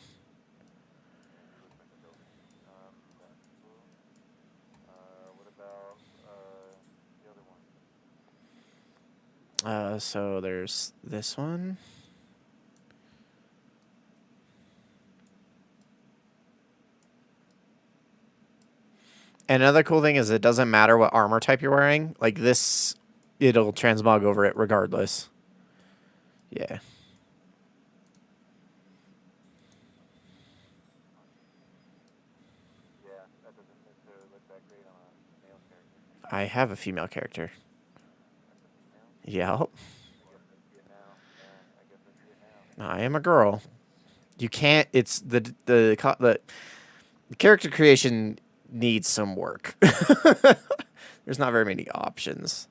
So there's this one. And another cool thing is it doesn't matter what armor type you're wearing. Like this, it'll transmog over it regardless. Yeah. I have a female character. Yep. I am a girl. You can't. It's the character creation needs some work. There's not very many options.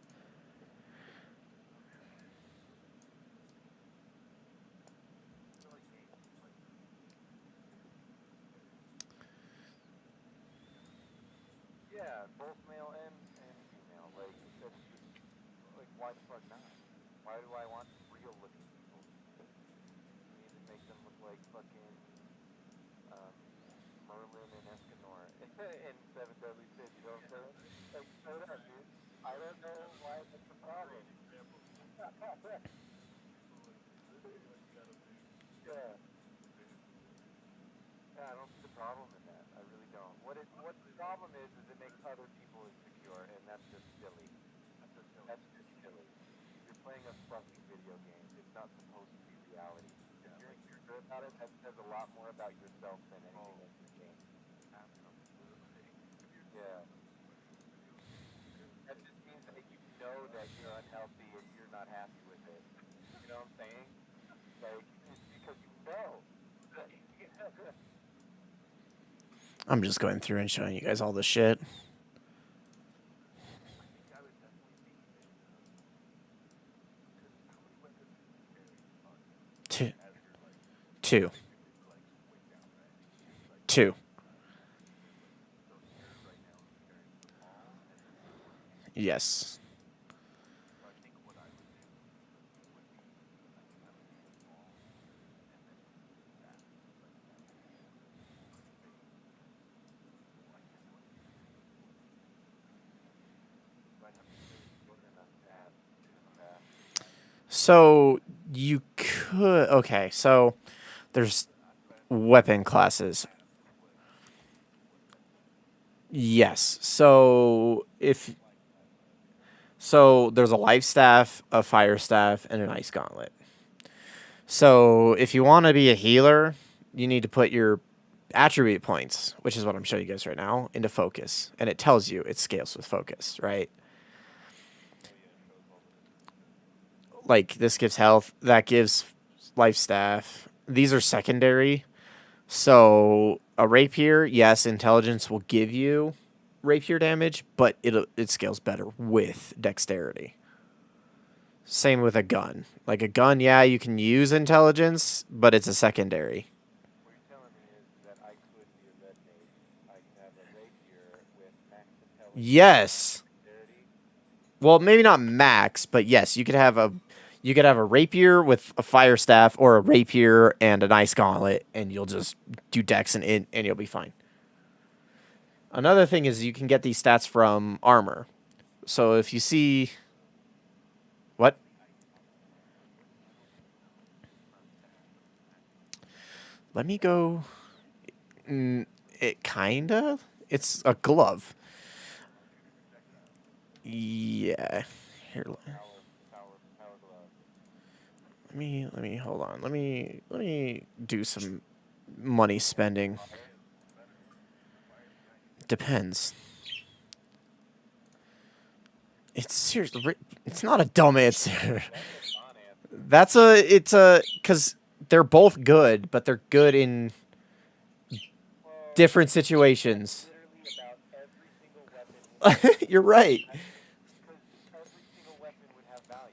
I'm just going through and showing you guys all this shit. Two. Yes. So you could... Okay, so there's weapon classes. Yes. So there's a life staff, a fire staff, and an ice gauntlet. So if you want to be a healer, you need to put your attribute points, which is what I'm showing you guys right now, into focus, and it tells you it scales with focus, right? Like this gives health, that gives life staff. These are secondary. So a rapier, yes, intelligence will give you rapier damage, but it scales better with dexterity. Same with a gun. Like a gun, yeah, you can use intelligence, but it's a secondary. What you're telling me is that I could be a red mage. I can have a rapier with max intelligence Yes. dexterity. Well, maybe not max, but yes, you could have a rapier with a fire staff or a rapier and an ice gauntlet, and you'll just do dex and you'll be fine. Another thing is you can get these stats from armor. So if you see what? Let me go. It kinda. It's a glove. Yeah. Here. Power glove. Let me hold on. Let me do some money spending. Depends. It's seriously. It's not a dumb answer. That's a. It's a because they're both good, but they're good in different situations. Literally about every single weapon. You're right. Because every single weapon would have value.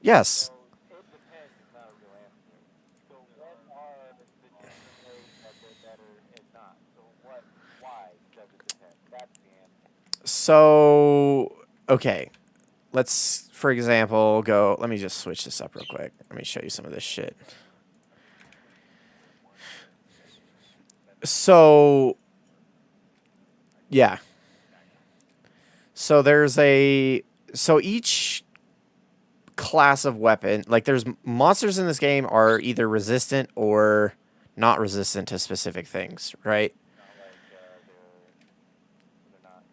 Yes. So it depends. It's not a real answer. So what are the different ways that they're better and not? So what? Why does it depend? That's the answer. So okay, let's for example go. Let me just switch this up real quick. Let me show you some of this shit. So yeah. So there's a so each class of weapon, like there's monsters in this game are either resistant or not resistant to specific things, right? Not like they're not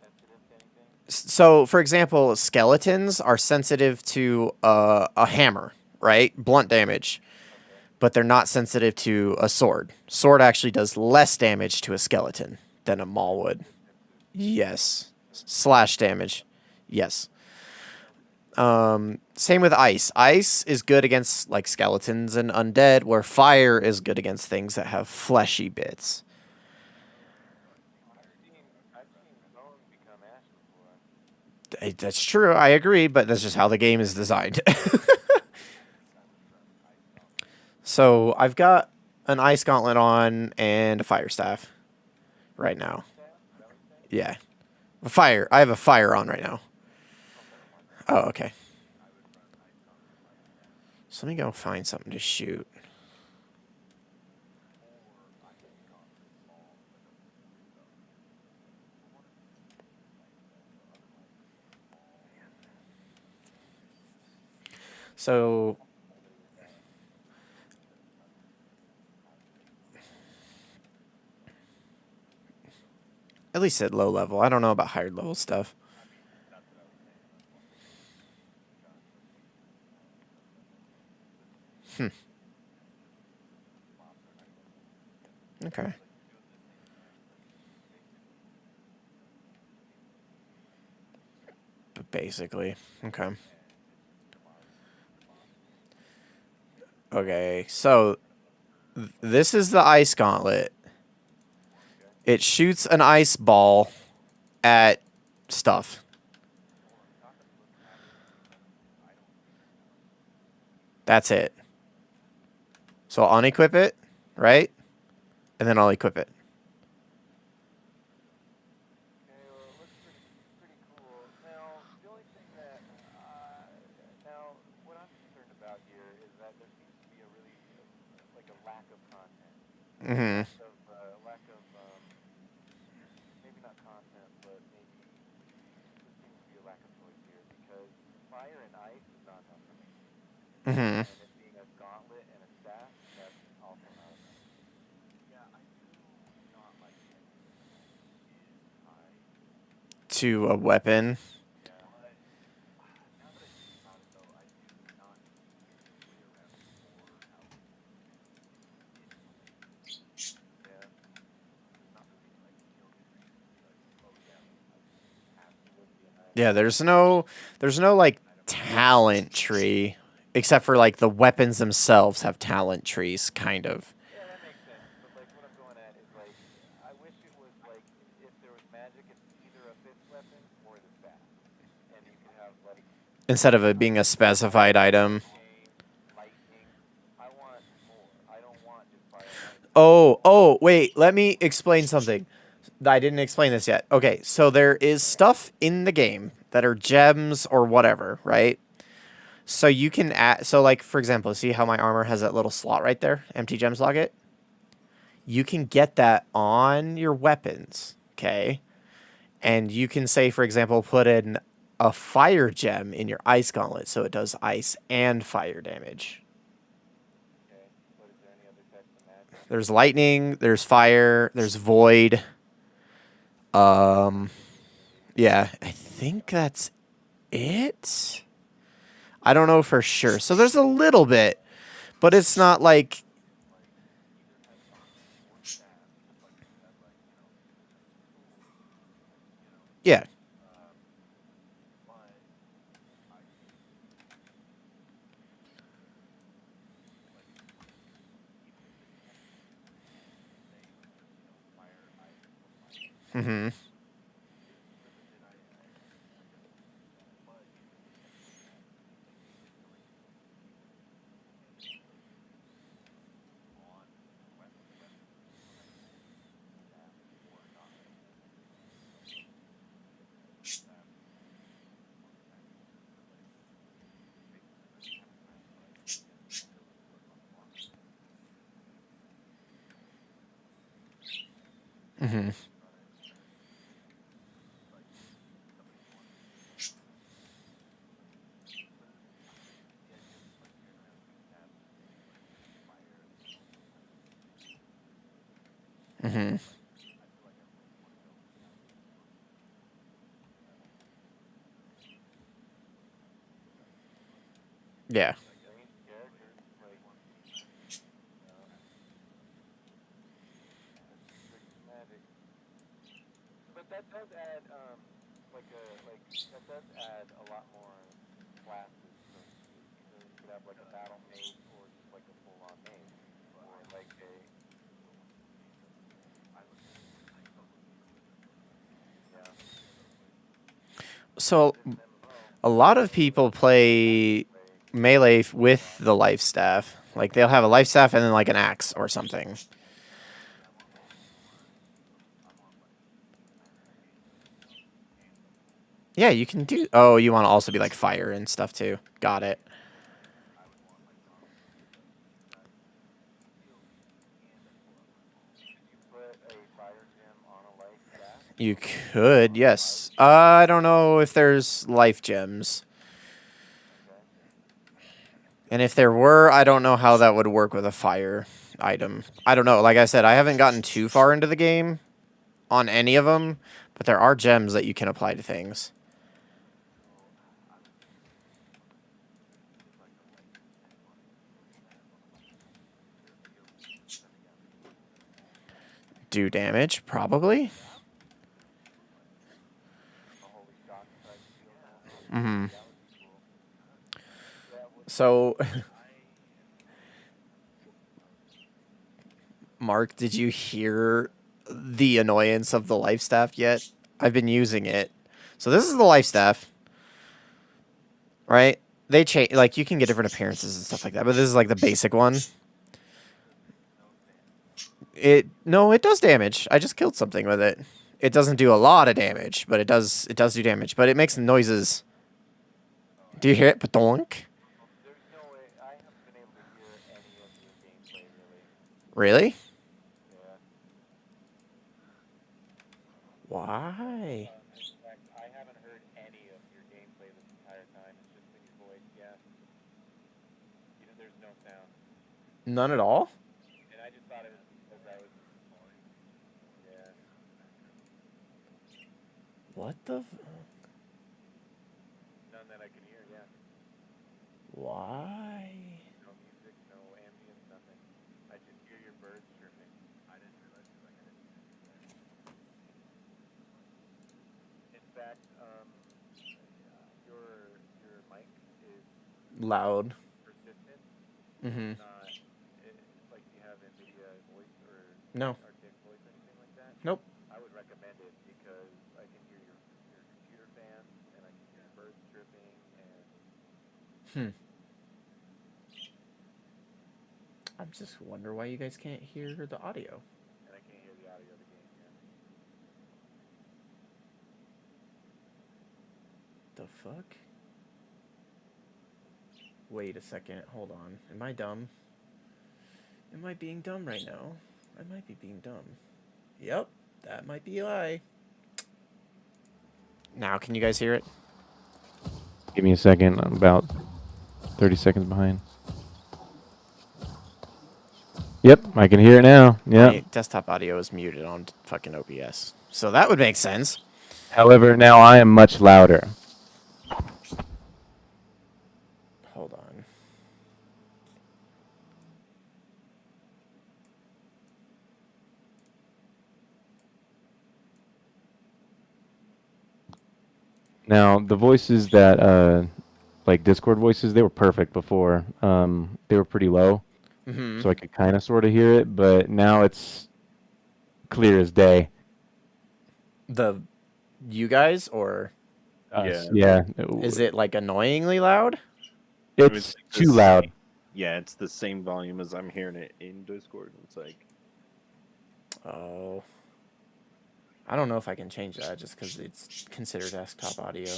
sensitive to anything. So for example, skeletons are sensitive to a hammer, right? Blunt damage, Okay. but they're not sensitive to a sword. Sword actually does less damage to a skeleton than a maul would. Yes. Slash damage. Yes. Same with ice. Ice is good against like skeletons and undead, where fire is good against things that have fleshy bits. I've seen bone become ash before. That's true. I agree, but that's just how the game is designed. So I've got an ice gauntlet on and a fire staff right now. Belly staff? Belly staff? Yeah, a fire. I have a fire on right now. Oh, never mind. Oh, okay. So let me go find something to shoot. So at least at low level. I don't know about higher level stuff. Hmm. Okay. But basically, okay. Okay. So this is the ice gauntlet. It shoots an ice ball at stuff. That's it. So I'll unequip it, right? And then I'll equip it. Okay, well, it looks pretty cool. Now, the only thing that now what I'm concerned about here is that there seems to be a really like a lack of content, Mm-hmm. lack of maybe not content, but maybe there seems to be a lack of choice here because fire and ice is not enough for me, Mm-hmm. and it being a gauntlet and a staff, that's also not enough. To a weapon. Yeah. Yeah. Absolutely Yeah, there's no like talent tree except for like the weapons themselves have talent trees, kind of. Yeah, that makes sense. But like what I'm going at is like I wish it was like if there was magic, it's either a fifth weapon or the staff, and you could have like Instead of it being a specified item. game, lightning. I want more. I don't want just fire and lightning. Oh, wait, let me explain something. I didn't explain this yet. Okay, so there is stuff in the game that are gems or whatever, right? So you can add, so like for example, see how my armor has that little slot right there, empty gem slot? You can get that on your weapons, okay? And you can say, for example, put in a fire gem in your ice gauntlet so it does ice and fire damage. Okay. But is there any other types of magic? There's lightning, there's fire, there's void. Yeah, I think that's it. I don't know for sure. So there's a little bit, but it's not like. Yeah. Mm-hmm. Mm-hmm. Mm-hmm. Yeah. Ranged characters like strict magic. But that does add like that does add a lot more classes, so to speak. So you could have like a battle mage or just like a full on mage. Or like a yeah. So This MMO, a lot of people play melee with the life staff. Like they'll have a life staff and then like an axe or something. Yeah, you can do. Oh, you want to also be like fire and stuff too. Got it. could you put a fire gem on a light staff? You could, yes. I don't know if there's life gems. Okay. And if there were, I don't know how that would work with a fire item. I don't know. Like I said, I haven't gotten too far into the game on any of them, but there are gems that you can apply to things. Do damage, probably. A holy shock type deal. Mm-hmm. That would be cool. Yeah, So, Mark, did you hear the annoyance of the life staff yet? I've been using it. So this is the life staff, right? They change, like you can get different appearances and stuff like that, but this is like the basic one. It does damage. I just killed something with it. It doesn't do a lot of damage, but it does do damage, but it makes noises. Do you hear it? Badonk. there's no way I haven't been able to hear any of your gameplay really. Really? Yeah. Why? In fact, I haven't heard any of your gameplay this entire time. It's just been your voice. Yeah. You know, there's no sound, None at all? and I just thought it was because I was. Yeah. What the None that I can hear. Yeah. why? No music, no ambience, nothing. I just hear your birds chirping. I didn't realize it was like I didn't. In fact, your mic is Loud. for Mm-hmm. not like you have NVIDIA voice or No. RTX voice, anything like that. Nope. I would recommend it because I can hear your computer fans and I can hear birds chirping and Hmm. I just wonder why you guys can't hear the audio. I can't hear the audio of the game. The fuck? Wait a second. Hold on. Am I dumb? Am I being dumb right now? I might be being dumb. Yep. That might be a lie. Now, can you guys hear it? Give me a second. I'm about 30 seconds behind. Yep, I can hear it now. My Yep. desktop audio is muted on fucking OBS. So that would make sense. However, now I am much louder. Hold on. Now, the voices that, like Discord voices, they were perfect before. They were pretty low, Mm-hmm. so I could kind of sort of hear it, but now it's clear as day. You guys, or Us. Yeah. Yeah. is it like annoyingly loud? It's the too loud. same- Yeah, it's the same volume as I'm hearing it in Discord. It's like, Oh. I don't know if I can change that just because it's considered desktop audio.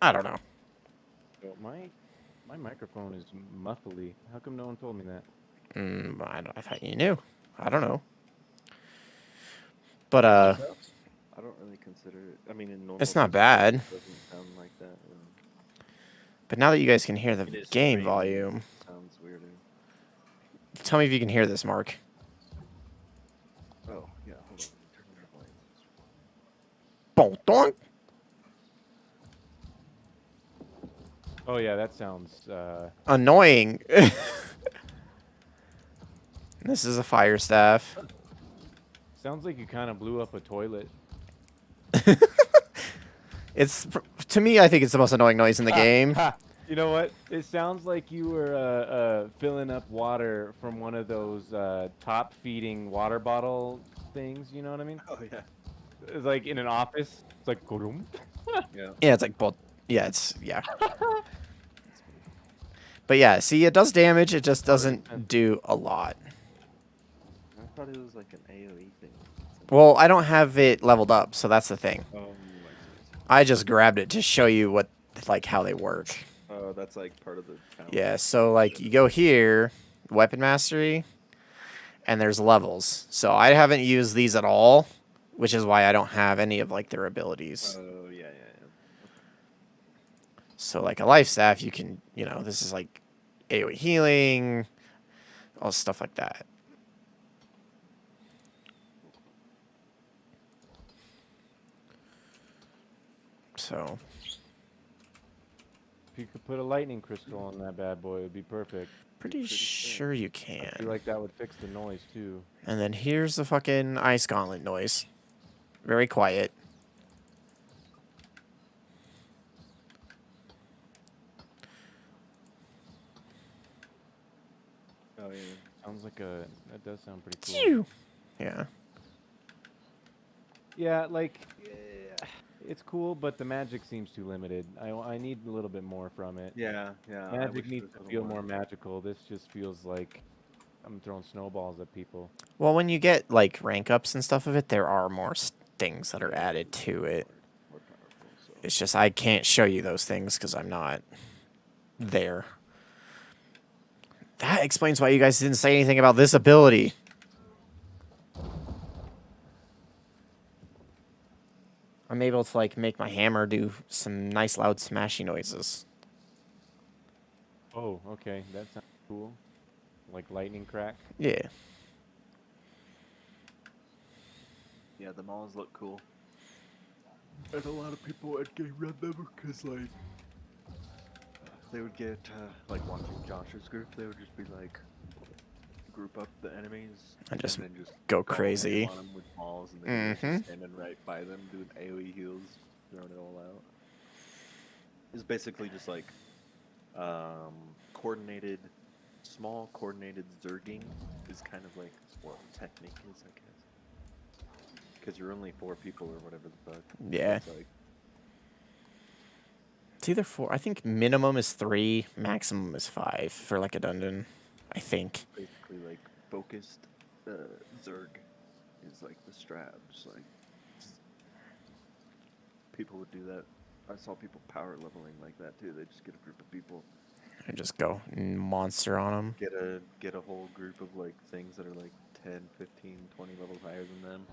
I don't know. Oh, my microphone is muffly. How come no one told me that? I thought you knew. I don't know. But I don't really consider it. I mean, in normal It's not Discord, bad. It doesn't sound like that. but now that you guys can hear the It is game streaming. volume, It sounds weirder. tell me if you can hear this, Mark. Oh, yeah, hold on. Let me turn it up. Boom, Oh yeah, that sounds annoying. This is a fire staff. sounds like you kind of blew up a toilet. It's to me, I think it's the most annoying noise in the game. Ha! You know what? It sounds like you were filling up water from one of those top feeding water bottle things. You know what I mean? Oh, yeah. It's like in an office. It's like "Gudum." Yeah. Yeah, it's like yeah. But yeah, see, it does damage. It just doesn't do a lot. I thought it was like an AoE thing. Well, I don't have it leveled up, so that's the thing. Oh, I just grabbed it to show you what, like, how they work. oh, that's like part of the challenge. Yeah, so like you go here, weapon mastery, and there's levels. So I haven't used these at all, which is why I don't have any of like their abilities. Oh, yeah. So like a life staff, you can, this is like AoE healing, all stuff like that. So If you could put a lightning crystal on that bad boy, it would be perfect. pretty sure you I feel can. like that would fix the noise too. And then here's the fucking ice gauntlet noise. Very quiet. Oh, yeah. Sounds like that does sound pretty cool. Phew. Yeah. Yeah, like it's cool, but the magic seems too limited. I need a little bit more from it. Yeah. I Magic wish needs there to was a feel little more magical. This just feels like I'm throwing snowballs at people. Well, when you get like rank ups and stuff of it, there are more things that are added to it. more powerful. So. It's just I can't show you those things because I'm not there. That explains why you guys didn't say anything about this ability. I'm able to like make my hammer do some nice loud smashy noises. Oh, okay, that sounds cool. Like lightning crack. Yeah. Yeah, the malls look cool. And a lot of people would get rid of them because, like, they would get, like, watching Josh's group, they would just be like, group up the enemies And just then just go ham crazy. on 'em with balls, and then Mhm. just standing right by them doing AoE heals, throwing it all out. It's basically just like Coordinated, small coordinated zerging is kind of like what technique is, I guess. Because you're only 4 people or whatever the fuck. So Yeah. it's like, It's either 4. I think minimum is 3, maximum is 5 for like a dungeon. I think. basically like focused zerg is like the strat. Just like people would do that. I saw people power leveling like that too. They just get a group of people, I just go monster on them. get a whole group of like things that are like 10, 15, 20 levels higher than them,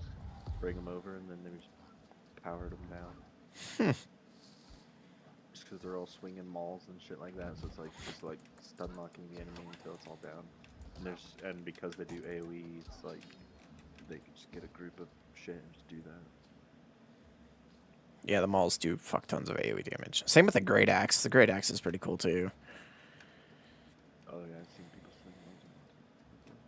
bring them over, and then they just powered them down. Just because they're all swinging mauls and shit like that, so it's like just like stun locking the enemy until it's all down. And because they do AOE, it's like they can just get a group of shit and just do that. Yeah, the mauls do fuck tons of AoE damage. Same with the Great Axe. The Great Axe is pretty cool too. Oh yeah, I've seen people swing those around.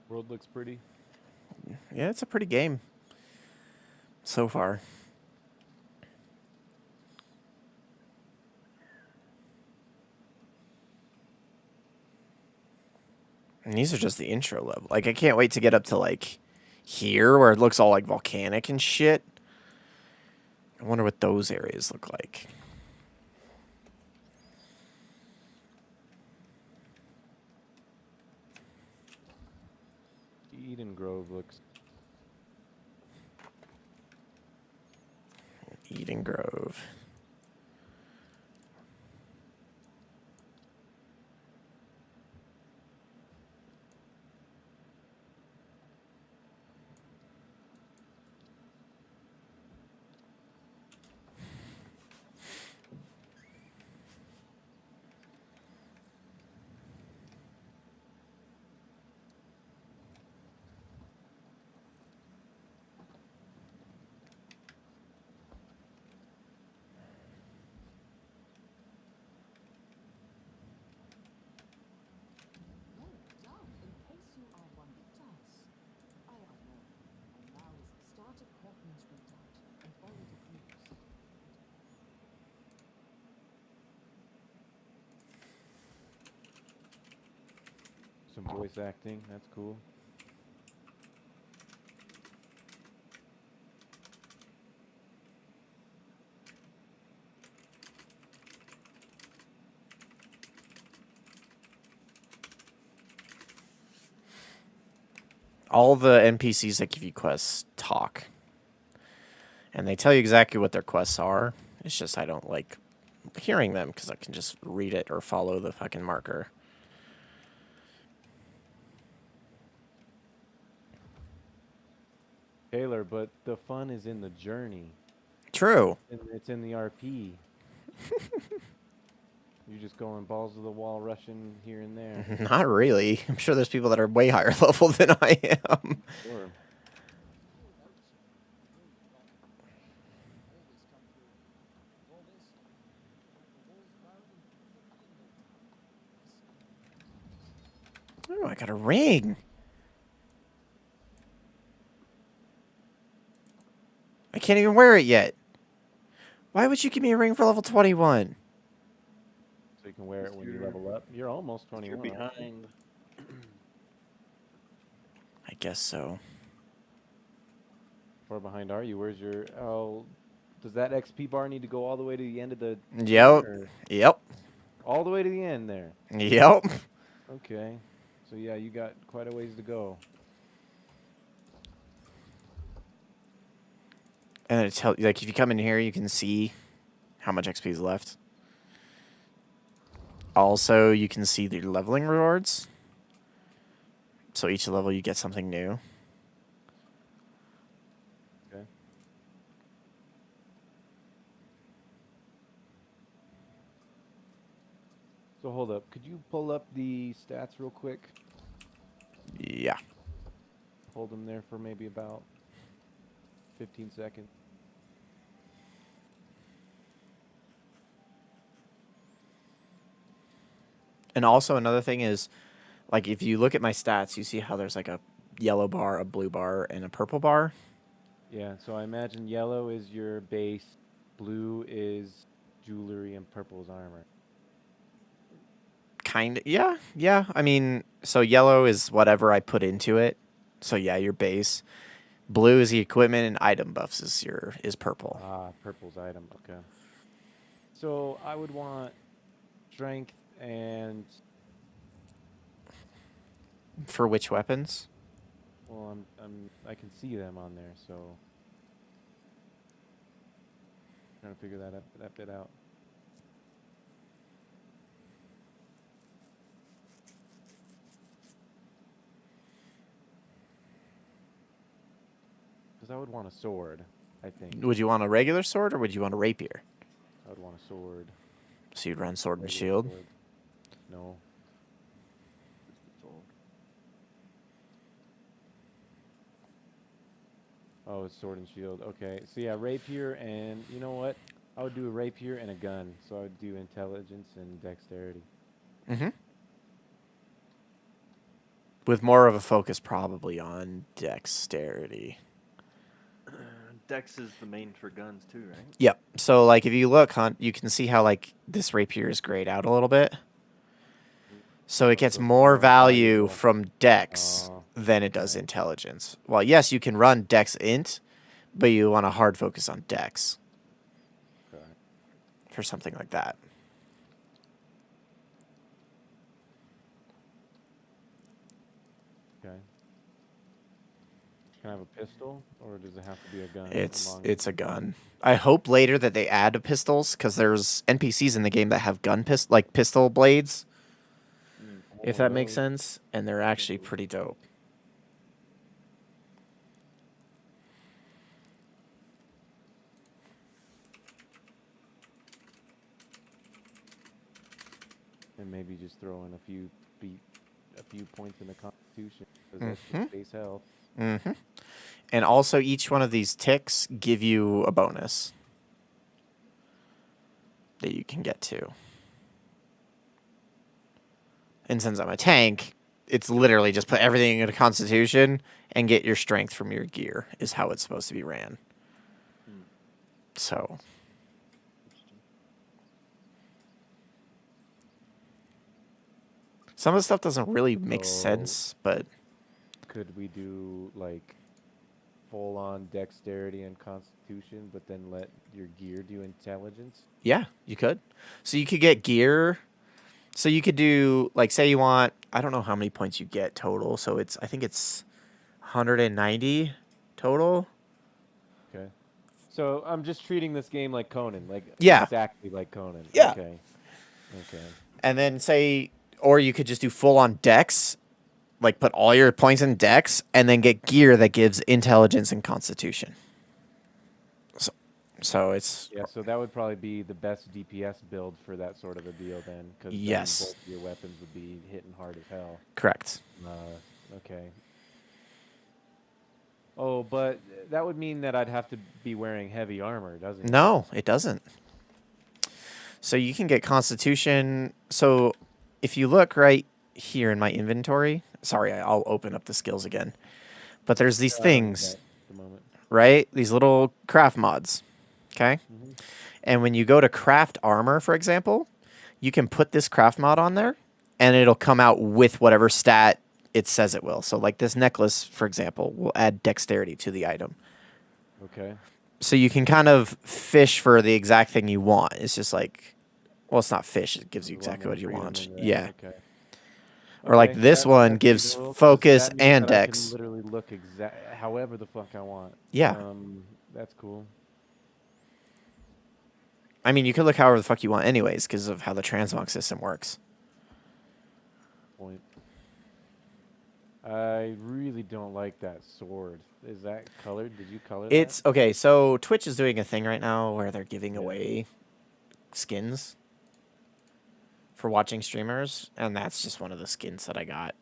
World looks pretty. Yeah, it's a pretty game so far. And these are just the intro level. Like, I can't wait to get up to, like, here where it looks all, like, volcanic and shit. I wonder what those areas look like. Eden Grove looks. Eden Grove. Well done, in case you are one that does. I am Norman, and now is the start of Cortland's redoubt and already closed. Some voice acting. That's cool. All the NPCs that give you quests talk. And they tell you exactly what their quests are. It's just I don't like hearing them because I can just read it or follow the fucking marker. Taylor, but the fun is in the journey. True. And it's in the RP. You're just going balls to the wall, rushing here and there. Not really. I'm sure there's people that are way higher level than I am. Sure. Oh, I got a ring. I can't even wear it yet. Why would you give me a ring for level 21? So you can wear it when you You're- level up. You're almost You're 21. behind. I guess so. Far behind are you? Where's your... Oh, does that XP bar need to go all the way to the end of the... Yep. or Yep. all the way to the end there? Yep. Okay. So yeah, you got quite a ways to go. And it tells like if you come in here, you can see how much XP is left. Also, you can see the leveling rewards. So each level you get something new. Okay. So hold up. Could you pull up the stats real quick? Yeah. Hold them there for maybe about 15 seconds. And also another thing is, like, if you look at my stats, you see how there's like a yellow bar, a blue bar, and a purple bar. Yeah, so I imagine yellow is your base, blue is jewelry, and purple is armor. Kind of, yeah, yeah. I mean, so yellow is whatever I put into it. So yeah, your base. Blue is the equipment, and item buffs is purple. Ah, purple's item. Okay. So I would want strength and For which weapons? well, I can see them on there, so trying to figure that bit out. Because I would want a sword, I think. Would you want a regular sword or would you want a rapier? I would want a sword. So you'd run sword and regular shield. sword. No. Just the sword. Oh, it's sword and shield. Okay. So yeah, rapier and you know what? I would do a rapier and a gun. So I would do intelligence and dexterity. Mm-hmm. With more of a focus probably on dexterity. Dex is the main for guns too, right? Yep. So like if you look, you can see how like this rapier is grayed out a little bit. So it gets so it's more more value valuable. from dex Oh, than it does okay. intelligence. Well, yes, you can run dex int, but you want a hard focus on dex Okay. for something like that. Okay. Can I have a pistol, or does it have to be a gun? It's a gun. I hope later that they add pistols because there's NPCs in the game that have like pistol blades, if that makes sense, and they're actually pretty dope. And maybe just throw in a few points in the Constitution because that's Mhm. just base health. Mm-hmm. And also, each one of these ticks give you a bonus that you can get to. And since I'm a tank, it's literally just put everything into Constitution and get your strength from your gear is how it's supposed to be ran. Hmm. So, some of the stuff doesn't really make So- sense, but Could we do like full on dexterity and Constitution, but then let your gear do intelligence? yeah, you could. So you could get gear. So you could do, like, say you want, I don't know how many points you get total. So I think it's 190 total. Okay. So I'm just treating this game like Conan, like Yeah. exactly like Conan. Yeah. Okay. Okay. And then or you could just do full on dex, like put all your points in dex, and then get gear that gives intelligence and constitution. So it's, Yeah, so that would probably be the best DPS build for that sort of a deal then, because Yes. both your weapons would be hitting hard as hell. correct. Okay. Oh, but that would mean that I'd have to be wearing heavy armor, doesn't it? No, it doesn't. So you can get constitution. So if you look right here in my inventory, sorry, I'll open up the skills again. But there's these things, At the moment. right? These little craft mods. Okay? Mhm. And when you go to craft armor, for example, you can put this craft mod on there and it'll come out with whatever stat it says it will. So like this necklace, for example, will add dexterity to the item. Okay. So you can kind of fish for the exact thing you want. It's just like, well, it's not fish. It gives you There's a lot exactly more what you freedom want. in that. Yeah. Okay. Or like Okay, this one that's gives cool, 'cause focus that means and that I can dex. literally look however the fuck I want. Yeah. That's cool. I mean, you could look however the fuck you want anyways because of how the transmog system works. Point. I really don't like that sword. Is that colored? Did you color It's okay. So Twitch is doing a thing right now where they're giving Yeah. away skins for watching streamers, and that's just one of the skins that I got.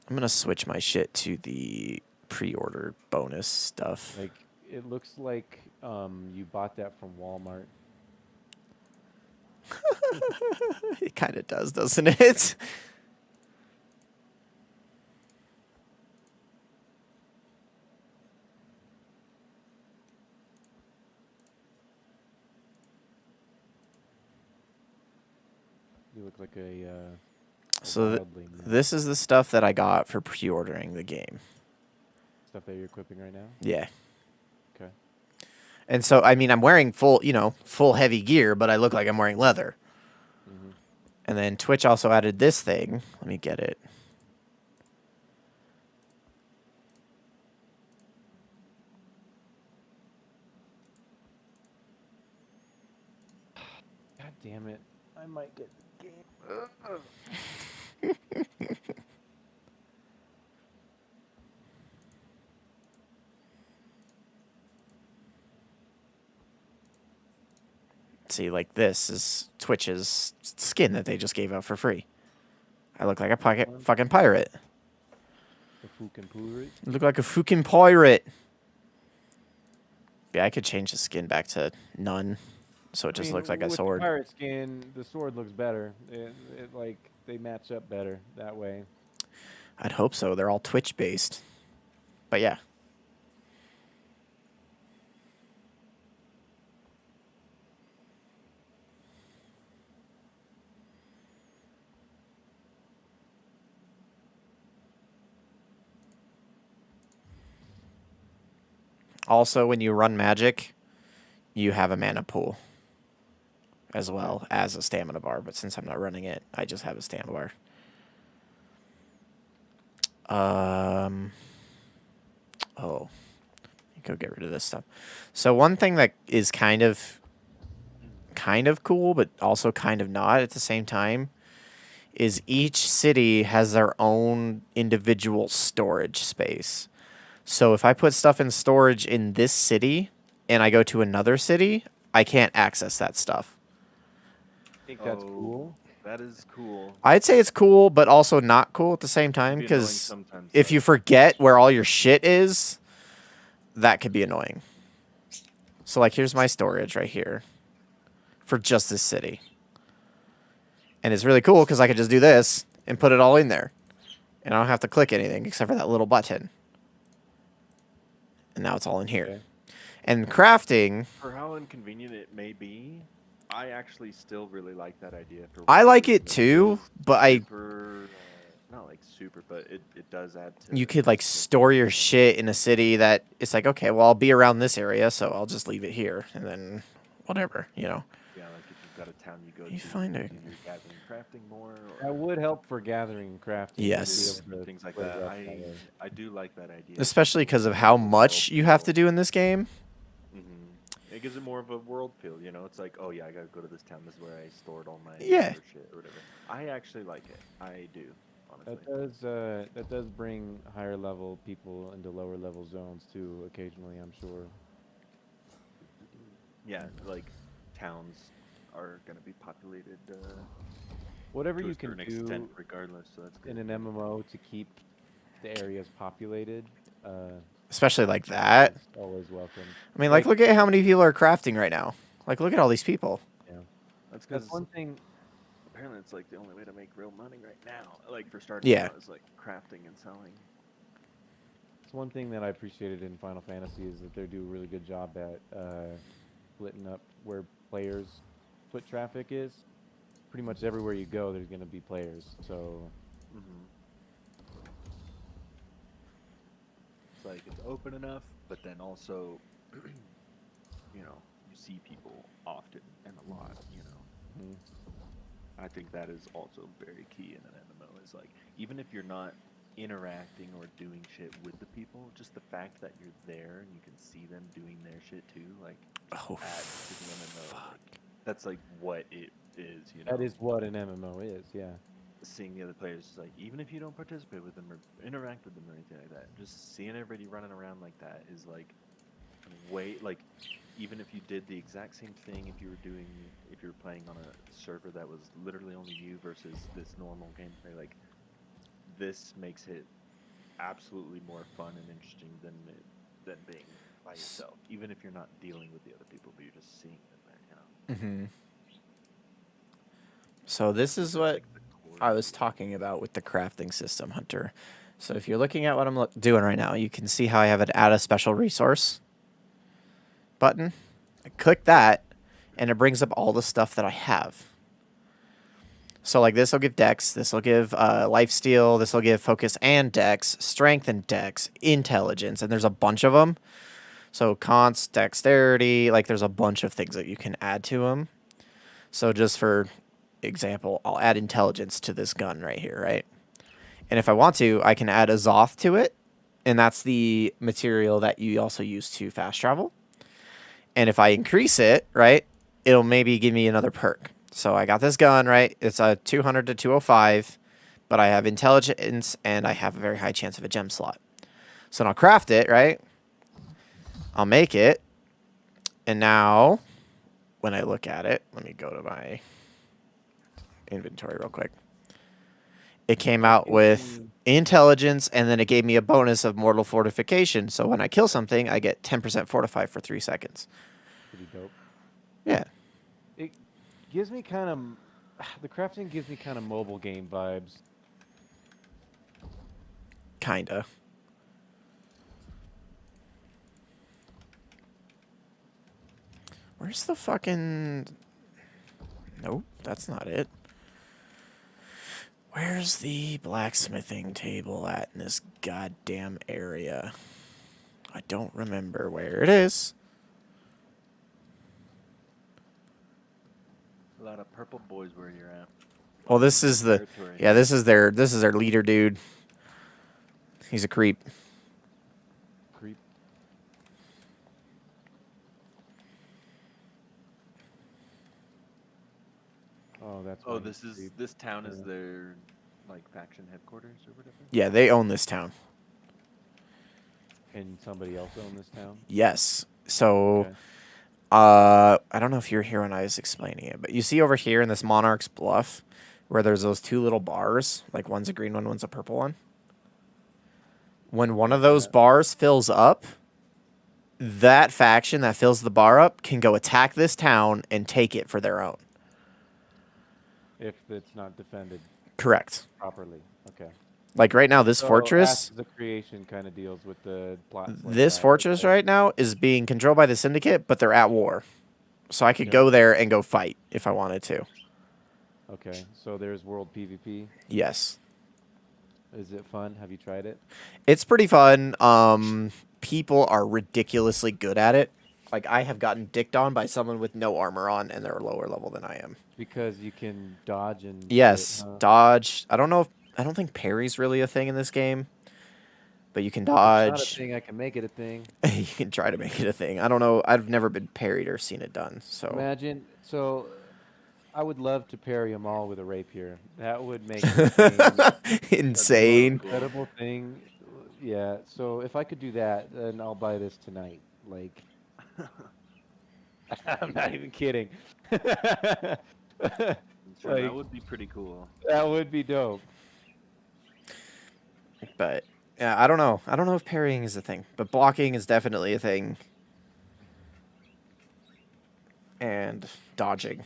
I'm gonna switch my shit to the pre-order bonus stuff. Like, it looks like you bought that from Walmart. It kind of does, doesn't it? You look like a So wildling man. this is the stuff that I got for pre-ordering the game. Stuff that you're equipping right now. Yeah. Okay. And so, I mean, I'm wearing full, full heavy gear, but I look like I'm wearing leather. Mm-hmm. And then Twitch also added this thing. Let me get it. God damn it! I might get the game. See, like this is Twitch's skin that they just gave out for free. I look like a fucking pirate. The fucking pirate. I look like a fucking pirate. Yeah, I could change the skin back to none, so it just looks like a with sword. The pirate skin, the sword looks better. It like they match up better that way. I'd hope so. They're all Twitch based. But yeah. Also, when you run magic, you have a mana pool as well as a stamina bar. But since I'm not running it, I just have a stamina bar. Oh, go get rid of this stuff. So one thing that is kind of cool, but also kind of not at the same time, is each city has their own individual storage space. So if I put stuff in storage in this city and I go to another city, I can't access that stuff. I think that's cool. That is cool. I'd say it's cool, but also not cool at the same time, It'd be annoying because sometimes, if though. you forget where all your shit is, that could be annoying. So, like, here's my storage right here for just this city. And it's really cool because I could just do this and put it all in there. And I don't have to click anything except for that little button. And now it's all in here. Okay. And crafting, For how inconvenient it may be, I actually still really like that idea. For I what like is, it and too, feels but I super, not like super, but it does add to. you could like store your shit in a city that it's like, okay, well, I'll be around this area, so I'll just leave it here and then whatever, Yeah, like if you've got a town you go You to, find you it. do your gathering crafting more. That would help for gathering and crafting. to be Yes. able to Things like split it that. up that way. I do like that idea. especially because of how much you have to do in this game. It gives it more of a world feel, you know. It's like, oh yeah, I gotta go to this town. This is where I stored all my Yeah. other shit or whatever. I actually like it. I do, honestly. That does bring higher level people into lower level zones too. Occasionally, I'm sure. Yeah, like towns are gonna be populated Whatever to you a can certain do extent, regardless. So that's good. in an MMO to keep the areas populated, Especially like that. is always welcome. I mean, like, look at how many people are crafting right now. Like, look at all these people. Yeah, That's because that's one thing. apparently it's like the only way to make real money right now. Like for starting Yeah. out is like crafting and selling. It's one thing that I appreciated in Final Fantasy is that they do a really good job at splitting up where players' foot traffic is. Pretty much everywhere you go, there's going to be players. So It's like it's open enough, but then also, you see people often and a lot. I think that is also very key in an MMO. Is like even if you're not interacting or doing shit with the people, just the fact that you're there and you can see them doing their shit too, like Oh, adds to the MMO. Like, that's like what it is, that is what an MMO is. Yeah. Seeing the other players, like even if you don't participate with them or interact with them or anything like that, just seeing everybody running around like that is like way like even if you did the exact same thing, if you were playing on a server that was literally only you versus this normal gameplay, like this makes it absolutely more fun and interesting than being by yourself. Even if you're not dealing with the other people, but you're just seeing them there, Mm-hmm. So this is That's what like the core I of was it. talking about with the crafting system, Hunter. So if you're looking at what I'm doing right now, you can see how I have an add a special resource button. I click that, and it brings up all the stuff that I have. So like this will give dex, this will give lifesteal, this will give focus and dex, strength and dex, intelligence, and there's a bunch of them. So const, dexterity, like there's a bunch of things that you can add to them. So just for example, I'll add intelligence to this gun right here, right? And if I want to, I can add Azoth to it, and that's the material that you also use to fast travel. And if I increase it, right, it'll maybe give me another perk. So I got this gun, right? It's a 200 to 205, but I have intelligence and I have a very high chance of a gem slot. So then I'll craft it, right? I'll make it. And now, when I look at it, let me go to my inventory real quick. It came out with intelligence, and then it gave me a bonus of mortal fortification. So when I kill something, I get 10% fortified for 3 seconds. Pretty dope. Yeah. It gives me kind of the crafting gives me kind of mobile game vibes. Kinda. Where's the fucking... Nope, that's not it. Where's the blacksmithing table at in this goddamn area? I don't remember where it is. A lot of purple boys where you're at. Well, this is the... Territory. Yeah, this is their leader dude. He's a creep. Creep. Oh, that's. Oh, why he's creep. this town is Yeah. their like faction headquarters or whatever. Yeah, they own this town. And somebody else own this town. Yes. So... Okay. I don't know if you were here when I was explaining it, but you see over here in this Monarch's Bluff, where there's those two little bars, like one's a green one, one's a purple one. When one of those bars fills up, that faction that fills the bar up can go attack this town and take it for their own. If it's not defended Correct. properly. Okay. Like right now, this So fortress, Ashes of Creation kind of deals with the plots. Like this that, fortress okay. right now is being controlled by the Syndicate, but they're at war. So I could Yeah. go there and go fight if I wanted to. Okay. So there's world PvP. Yes. Is it fun? Have you tried it? It's pretty fun. People are ridiculously good at it. Like I have gotten dicked on by someone with no armor on, and they're lower level than I am. Because you can dodge and. Yes, shit, huh? dodge. I don't think parry's really a thing in this game, but you can It's not a dodge. thing. I can make it a thing. You can try to make it a thing. I don't know. I've never been parried or seen it done. So Imagine. So, I would love to parry them all with a rapier. That would make it insane. incredible thing. Yeah. So if I could do that, then I'll buy this tonight. Like. I'm not even kidding. Sure, Like- that would be pretty cool. That would be dope. But yeah, I don't know. I don't know if parrying is a thing, but blocking is definitely a thing. And dodging.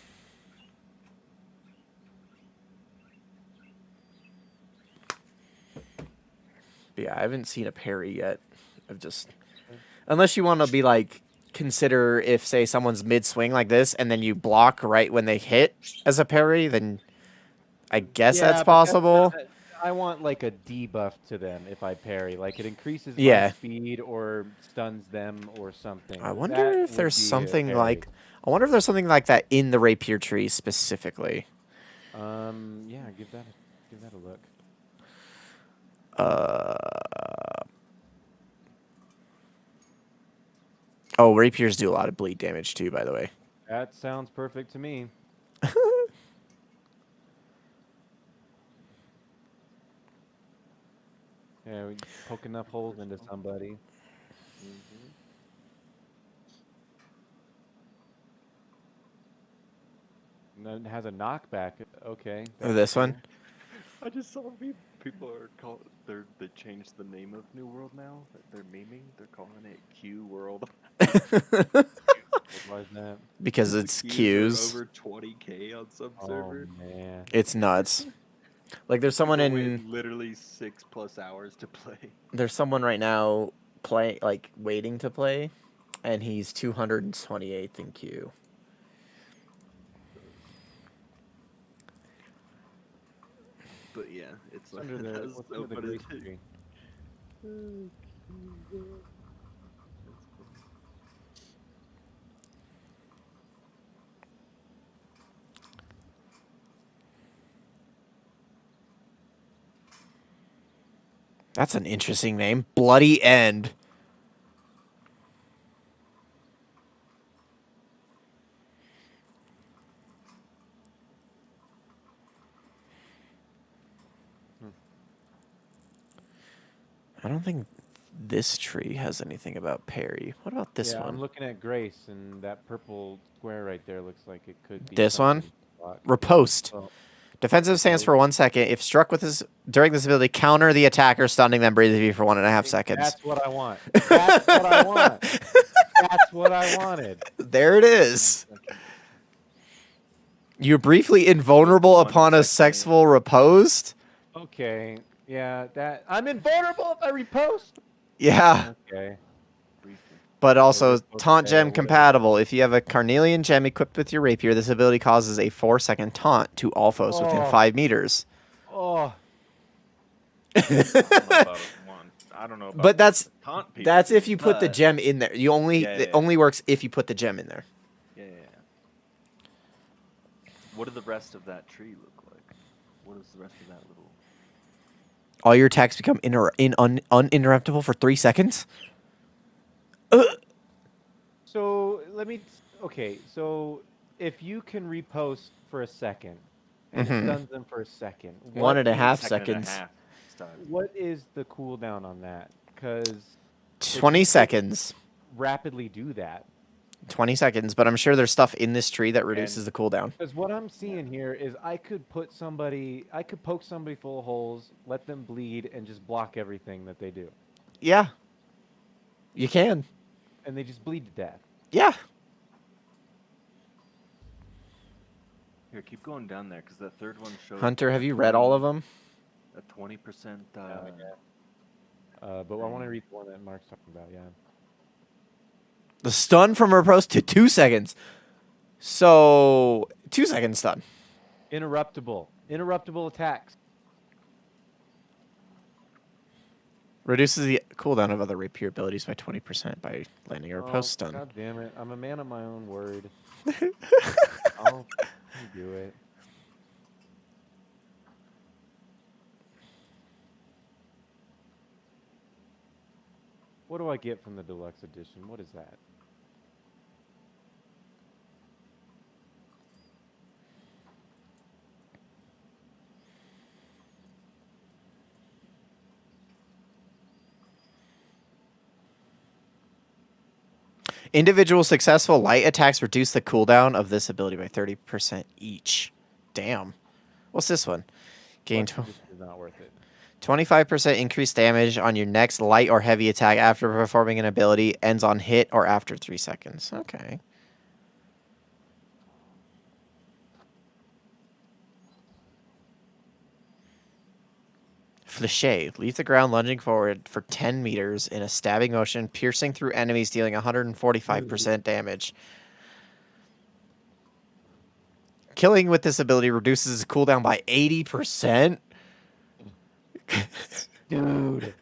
But yeah, I haven't seen a parry yet. I've just unless you want to be like consider if say someone's mid swing like this and then you block right when they hit as a parry, then I guess Yeah, that's but that's possible. not- I want like a debuff to them if I parry. Like it increases my Yeah. speed or stuns them or something. I wonder That if would there's be a something parry. like I wonder if there's something like that in the rapier tree specifically. Yeah, give that a look. Oh, rapiers do a lot of bleed damage too, by the way. That sounds perfect to me. Yeah, we poke enough holes into somebody. It has a knockback. Okay. Or this one. I just saw people are they changed the name of New World now. They're memeing. They're calling it Q World. Why is that? Because The it's queues are queues. over 20K on some Oh server. man. It's nuts. Like there's someone People in wait literally 6+ hours to play. there's someone right now waiting to play, and he's 228th in queue. But yeah, it's What's under the, that's what's so under the funny. grace tree? That's an interesting name. Bloody End. I don't think this tree has anything about parry. What about this Yeah, one? I'm looking at Grace, and that purple square right there looks like it could be. This one? something to block. Riposte. Oh, Defensive stance for 1 second. If struck with this during this ability, counter the attacker, stunning them briefly for 1.5 seconds. That's what I want. That's what I want. That's what I wanted. There it is. You're briefly invulnerable 1 upon a second. sexful riposte. Okay. Yeah, that I'm invulnerable if I repost. Yeah, Okay. Briefly. but also riposte taunt fail, gem whatever. compatible. If you have a carnelian gem equipped with your rapier, this ability causes a 4-second taunt to all foes within Oh. 5 meters. Oh, I don't know about one. I don't know about But that's taunt people. that's if you put the but- gem in there. You only Yeah, it yeah. only works if you put the gem in there. Yeah. What does the rest of that tree look like? What is the rest of that little? All your attacks become uninterruptible for 3 seconds. so let me. Okay, so if you can repost for a second and Mhm. it stuns them for a second, 1.5 Second and a seconds. half stun. What is the cooldown on that? Because 20 seconds. rapidly do that. 20 seconds, but I'm sure there's stuff in this tree that reduces the cooldown. Because what I'm seeing here is I could poke somebody full of holes, let them bleed, and just block everything that they do, Yeah. You can. and they just bleed to death. Yeah. Here, keep going down there because that third one shows. Hunter, have you read all of them? A 20%. But I want to read the one that Mark's talking about. Yeah. The stun from riposte to 2 seconds. So 2 seconds stun. Interruptible attacks. Reduces the cooldown of other rapier abilities by 20% by landing a riposte stun. God damn it! I'm a man of my own word. I'll do it. What do I get from the deluxe edition? What is that? Individual successful light attacks reduce the cooldown of this ability by 30% each. Damn. What's this one? Gain Deluxe edition is not worth it. 25% increased damage on your next light or heavy attack after performing an ability. Ends on hit or after 3 seconds. Okay. Fléché. Leave the ground lunging forward for 10 meters in a stabbing motion, piercing through enemies, dealing 145% damage. Killing with this ability reduces its cooldown by 80%. Dude.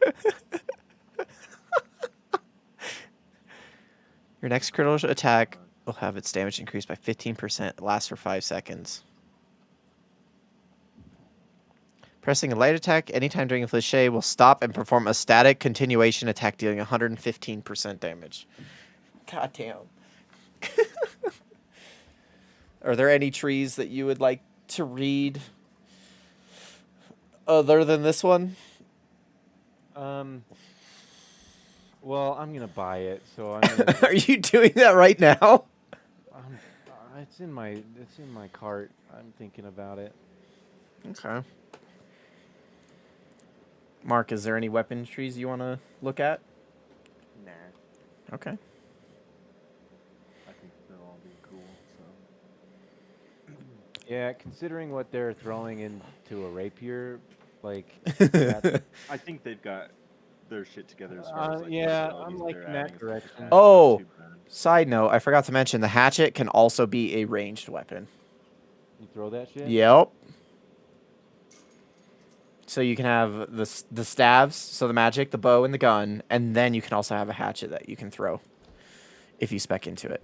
Your next critical attack will have its damage increased by 15%. It lasts for 5 seconds. Pressing a light attack anytime during a fléché will stop and perform a static continuation attack, dealing 115% damage. God damn. Are there any trees that you would like to read other than this one? Well, I'm gonna buy it, so I'm gonna, Are you doing that right now? It's in my cart. I'm thinking about it. Okay. Mark, is there any weapon trees you want to look at? Nah, Okay. I think they'll all be cool. So Yeah, considering what they're throwing into a rapier, like that's I think they've got their shit together as far as like yeah, what I'm abilities like they're in that adding. direction. It's not Oh, too bad. side note, I forgot to mention the hatchet can also be a ranged weapon. You throw that shit. Yep. So you can have the staves, so the magic, the bow, and the gun, and then you can also have a hatchet that you can throw if you spec into it.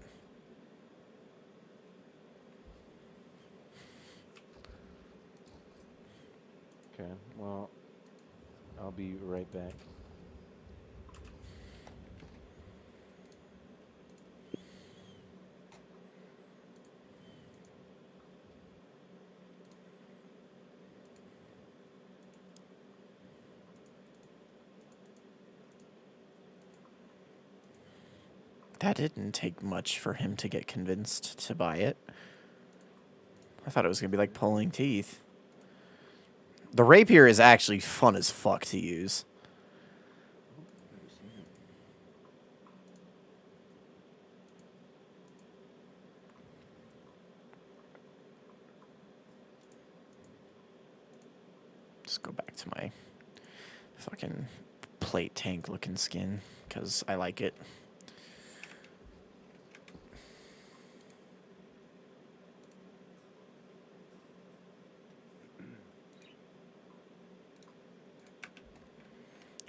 Okay. Well, I'll be right back. That didn't take much for him to get convinced to buy it. I thought it was going to be like pulling teeth. The rapier is actually fun as fuck to use. Never seen it. Just go back to my fucking plate tank looking skin because I like it.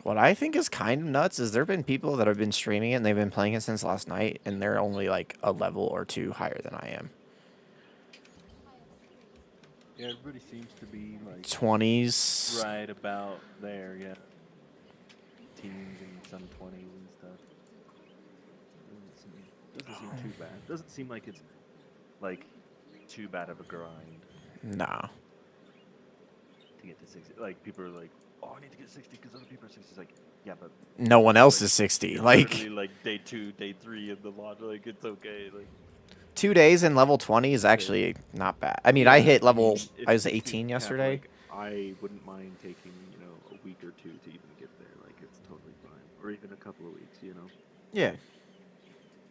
What I think is kind of nuts is there have been people that have been streaming it and they've been playing it since last night and they're only like a level or two higher than I am. Yeah, everybody seems to be like 20s. right about there. Yeah, teens and some 20s and stuff. Doesn't seem too bad. Doesn't seem like it's like too bad of a grind Nah. to get to 60. Like people are like, oh, I need to get 60 because other people are 60. It's like, yeah, but No one else like, is 60. you're Like literally, like day 2, day 3 of the launch. Like it's okay. Like 2 days in level 20 is actually not bad. I mean, I yeah, hit level. if I was 60 18 cap, yesterday. Like, I wouldn't mind taking a week or two to even get there. Like it's totally fine, or even a couple of weeks. Yeah.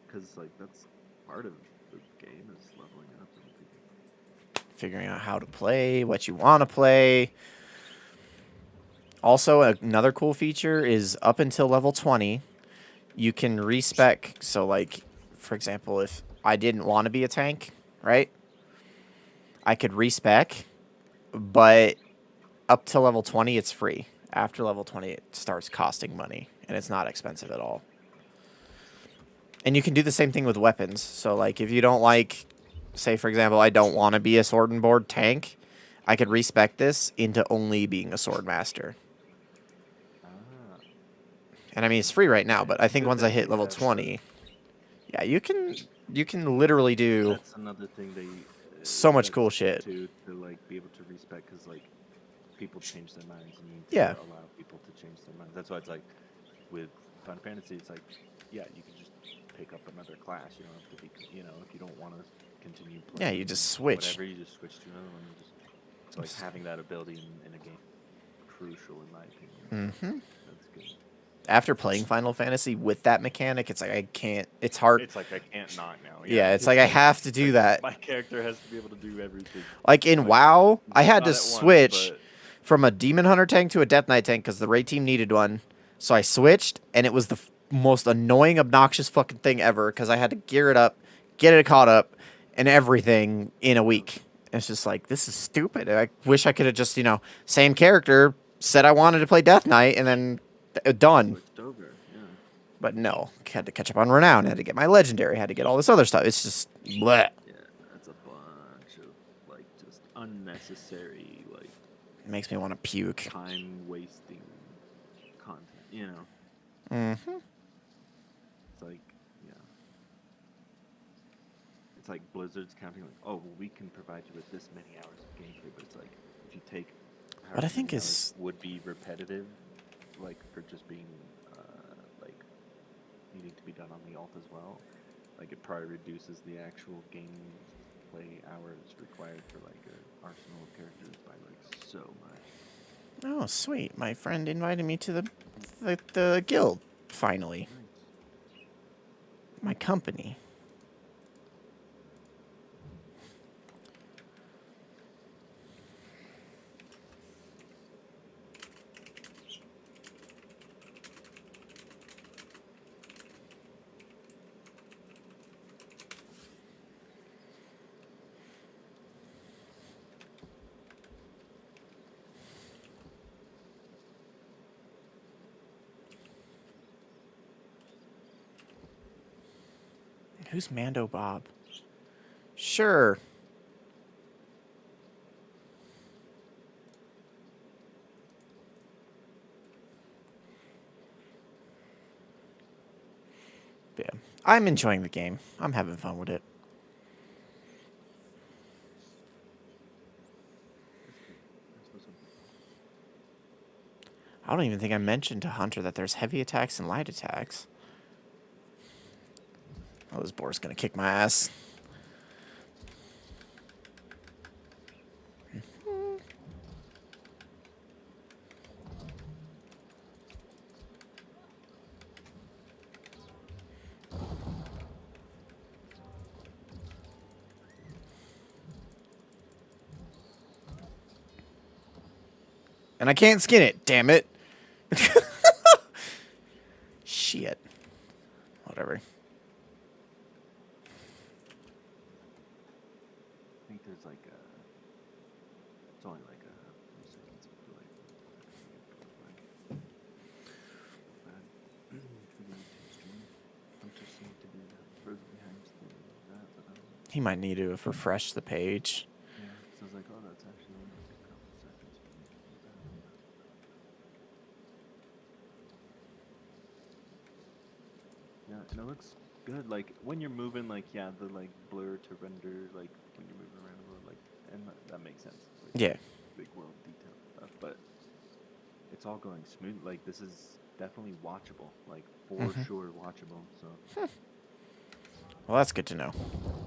Because like that's part of the game is leveling up. Figuring out how to play, what you want to play. Also, another cool feature is up until level 20, you can respec. So, like, for example, if I didn't want to be a tank, right? I could respec, but up to level 20, it's free. After level 20, it starts costing money, and it's not expensive at all. And you can do the same thing with weapons. So, like, if you don't like, say, for example, I don't want to be a sword and board tank, I could respec this into only being a sword master. Ah, And I mean, it's free right now, but I think good once that I hit they level have that. 20, yeah, you can literally do that's another thing they so much that's cool good shit. to like be able to respect because like people change their minds and you need to Yeah. allow people to change their minds. That's why it's like with Final Fantasy, it's like yeah, you can just pick up another class. You don't have to be if you don't want to continue playing. Yeah, you just switch. Whatever, you just switch to another one. So like having that ability in a game crucial in my opinion. Mm-hmm. That's good. After playing Final Fantasy with that mechanic, it's like I can't. It's hard. It's like I can't not now. Yeah, it's like I have to do that. My character has to be able to do everything. Like in like, WoW, I had Not to at once, switch but from a Demon Hunter tank to a Death Knight tank because the raid team needed one. So I switched, and it was the most annoying, obnoxious fucking thing ever because I had to gear it up, get it caught up, and everything in a week. It's just like, this is stupid. I wish I could have just, same character, said I wanted to play Death Knight, and then done. switched over. Yeah. But no, had to catch up on Renown, had to get my Legendary, had to get all this other stuff. It's just, bleh. Yeah, that's a bunch of like just unnecessary like It makes me want to puke. time wasting content. Mm-hmm. It's like it's like Blizzard's counting like, oh, well, we can provide you with this many hours of gameplay, but it's like if you take What I however think many is- hours would be repetitive, like for just being like needing to be done on the alt as well, like it probably reduces the actual game gameplay hours required for like an arsenal of characters by like so much. Oh, sweet. My friend invited me to the guild, finally. My company. Who's Mando Bob? Sure. Yeah. I'm enjoying the game. I'm having fun with it. I don't even think I mentioned to Hunter that there's heavy attacks and light attacks. Oh, this boar's gonna kick my ass. And I can't skin it, damn it. Shit. Whatever. I think there's like a. It's only like a few seconds before like. Hunter seemed to be further behind than that, but He might need to refresh the page. yeah. So I was like, oh, that's actually only like a couple seconds. Yeah, and it looks good. Like when you're moving, like yeah, the like blur to render, like when you're moving around the world, like, and that makes sense. Like, Yeah. big world detail stuff, but it's all going smooth. Like this is definitely watchable, like for sure watchable. So Well, that's good to know.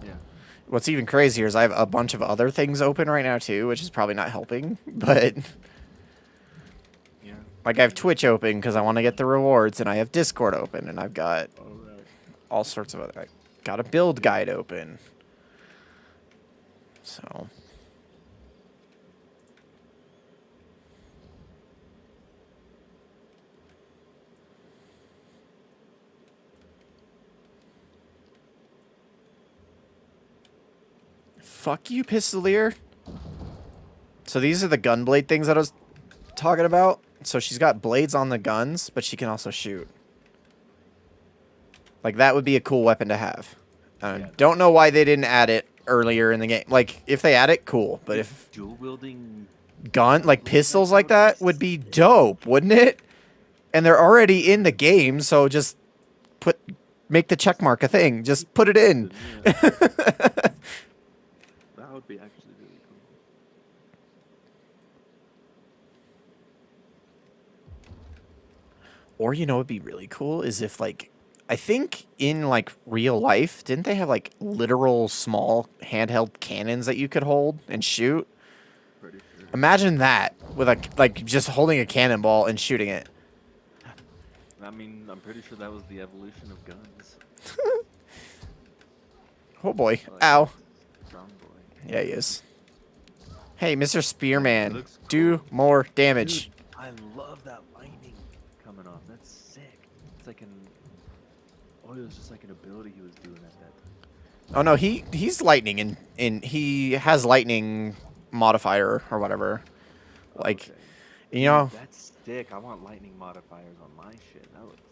yeah, What's even crazier is I have a bunch of other things open right now too, which is probably not helping. But yeah. like I have Twitch open because I want to get the rewards, and I have Discord open, and I've got All right. all sorts of other. I got a build guide open. So fuck you, Pistolier. So these are the gunblade things that I was talking about. So she's got blades on the guns, but she can also shoot. Like, that would be a cool weapon to have. Yeah. Don't know why they didn't add it earlier in the game. Like, if they add it, cool. But if Dual wielding. like pistols like that would be dope, wouldn't it? And they're already in the game, so just make the check mark a thing. Just put it in. Yeah. That would be actually really cool. Or, you know, what'd be really cool is if, like, I think in, like, real life, didn't they have, like, literal small handheld cannons that you could hold and shoot? Pretty sure. Imagine that with, like just holding a cannonball and shooting it. I mean, I'm pretty sure that was the evolution of guns. Oh, boy. Like, Ow. Strong boy. Yeah, he is. Hey, Mr. Spearman, Looks do cool. more damage. Dude, I love that lightning coming off. That's sick. It's like an. Oh, it was just like an ability he was doing at that time. Oh, no, he's lightning, and he has lightning modifier or whatever. Like, Okay. you know, Dude, that's sick. I want lightning modifiers on my shit. That looks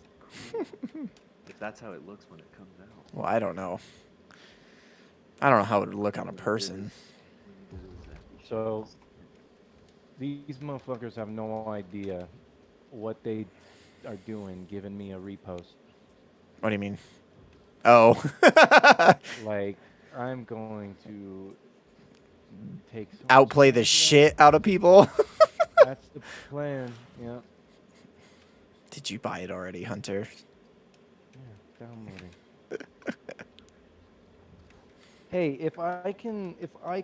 cool. If that's how it looks when it comes out. well, I don't know. I don't know how it would look on a person. So these motherfuckers have no idea what they are doing, giving me a repost. What do you mean? Oh. Like, I'm going to take so much Outplay the damage. shit out of people. That's the plan. Yeah. Did you buy it already, Hunter? Yeah, downloading. Hey, if I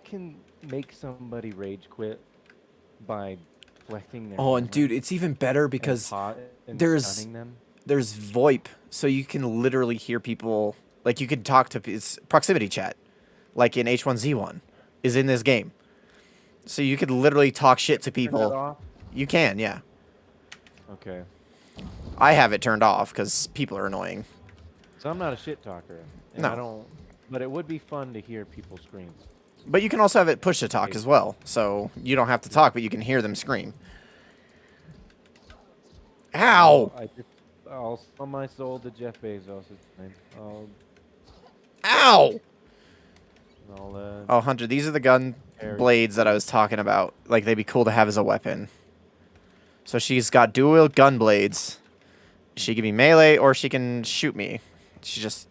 can make somebody rage quit by deflecting their Oh, and dude, hammer it's even better and because and there's stunning them. there's VoIP, so you can literally hear people. Like you can talk to it's proximity chat, like in H1Z1, is in this game. So you could literally talk shit to Turn that people. off? You can, yeah. Okay. I have it turned off because people are annoying. So I'm not a shit talker, and No. I don't. But it would be fun to hear people scream. But you can also have it push to talk as well, so you don't have to talk, but you can hear them scream. Ow! I'll sell my soul to Jeff Bezos. It's fine. Ow! I'll Oh, Hunter, these are the gun Harry. blades that I was talking about. Like, they'd be cool to have as a weapon. So she's got dual gun blades. She can be melee, or she can shoot me. She's...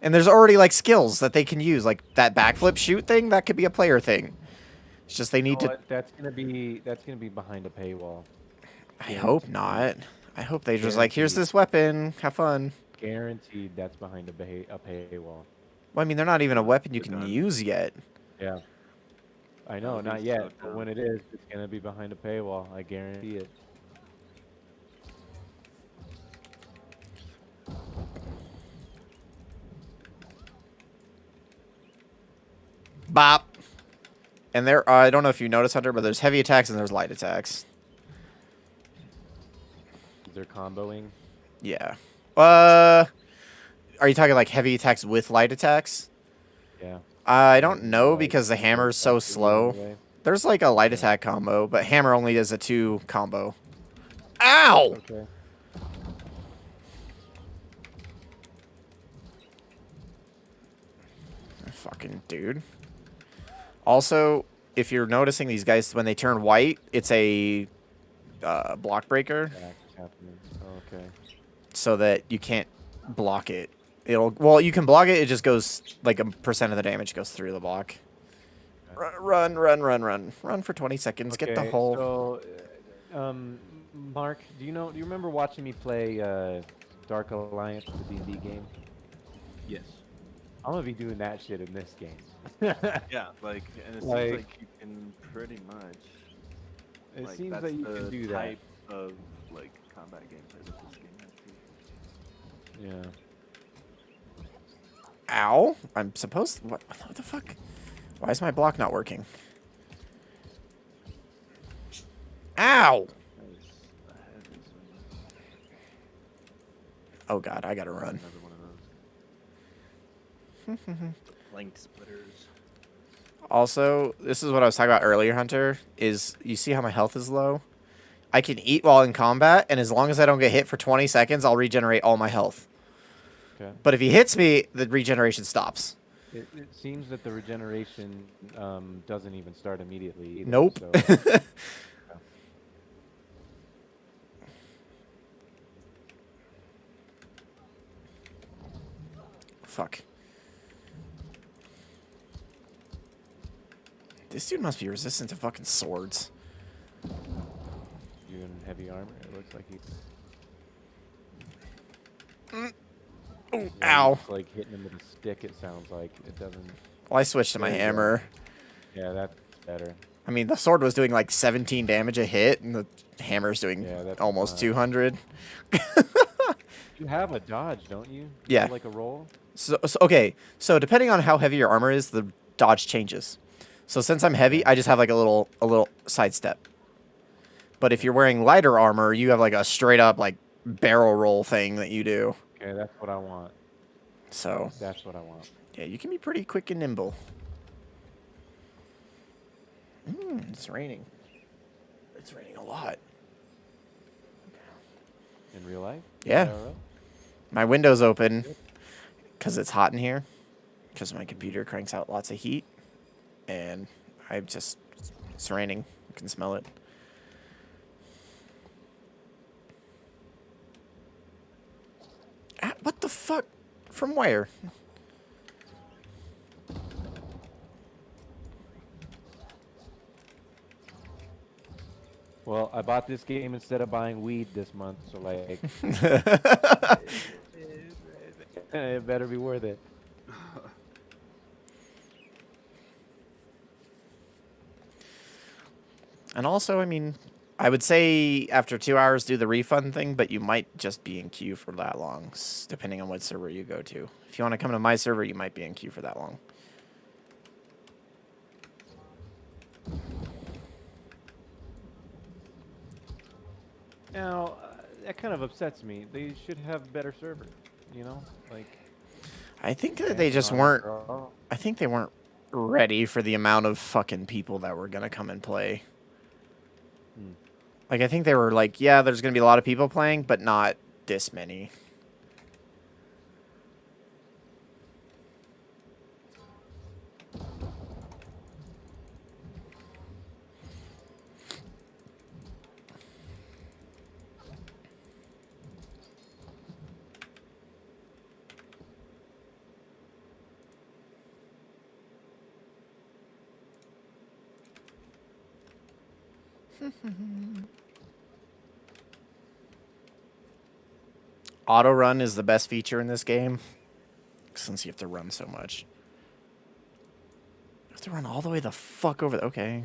And there's already, like, skills that they can use. Like, that backflip shoot thing, that could be a player thing. It's just they need to... That's gonna be behind a paywall. I hope not. I hope they just like, here's this weapon. Have fun. Guaranteed that's behind a paywall. Well, I mean, they're not even a weapon you Good can done. use yet. Yeah. I know, would be not so yet, but dumb. when it is, it's gonna be behind a paywall. I guarantee it. Bop. And there, I don't know if you noticed, Hunter, but there's heavy attacks and there's light attacks. Is there comboing? Yeah. Are you talking like heavy attacks with light attacks? Yeah. I don't know Like, because the hammer's so that's the slow. other way. There's like a light attack combo, but hammer only does a 2 combo. Ow! Okay. Fucking dude. Also, if you're noticing these guys, when they turn white, it's a block breaker, That's happening. Okay. so that you can't block it. Well, you can block it. It just goes like a percent of the damage goes through the block. Run, run, run, run, run for 20 seconds. Get the Okay, hole. So, Mark, do you remember watching me play Dark Alliance, the D&D game? Yes. I'm gonna be doing that shit in this game. Yeah, like, and it Like- seems like you can pretty much. It like, seems that's that you the can do that. type of like combat gameplay that this game has too. Yeah. Ow! I'm supposed. What the fuck? Why is my block not working? Ow! That is a heavy swing. Oh god, I gotta run. Another one of those. Length splitters. Also, this is what I was talking about earlier, Hunter, is you see how my health is low? I can eat while in combat, and as long as I don't get hit for 20 seconds, I'll regenerate all my health. Okay. But if he hits me, the regeneration stops. It seems that the regeneration doesn't even start immediately either. Nope. So, Fuck. This dude must be resistant to fucking swords. you in heavy armor? It looks like he's. Ooh, Yeah, ow. it's like hitting him with a stick. It sounds like it doesn't. Well, I switched to my There you go. hammer. Yeah, that's better. I mean, the sword was doing like 17 damage a hit, and the hammer's doing Yeah, that's almost not- 200. You have a dodge, don't you? Yeah. Like a roll. So okay, so depending on how heavy your armor is, the dodge changes. So since I'm heavy, I just have like a little sidestep. But if you're wearing lighter armor, you have like a straight up like barrel roll thing that you do. Okay, that's what I want. So That's what I want. yeah, you can be pretty quick and nimble. It's raining. It's raining a lot. In real life? Yeah. IRL? My window's open because it's hot in here. Because my computer cranks out lots of heat, and it's raining. I can smell it. Ah, what the fuck? From where? Well, I bought this game instead of buying weed this month, so like, it better be worth it. And also, I mean, I would say after 2 hours do the refund thing, but you might just be in queue for that long, depending on what server you go to. If you want to come to my server, you might be in queue for that long. Now, that kind of upsets me. They should have better server, you know? Like, I think that yeah, they just not weren't. after all. I think they weren't ready for the amount of fucking people that were gonna come and play. Hmm. Like, I think they were like, yeah, there's gonna be a lot of people playing, but not this many. Auto run is the best feature in this game, since you have to run so much. You have to run all the way the fuck over. Okay.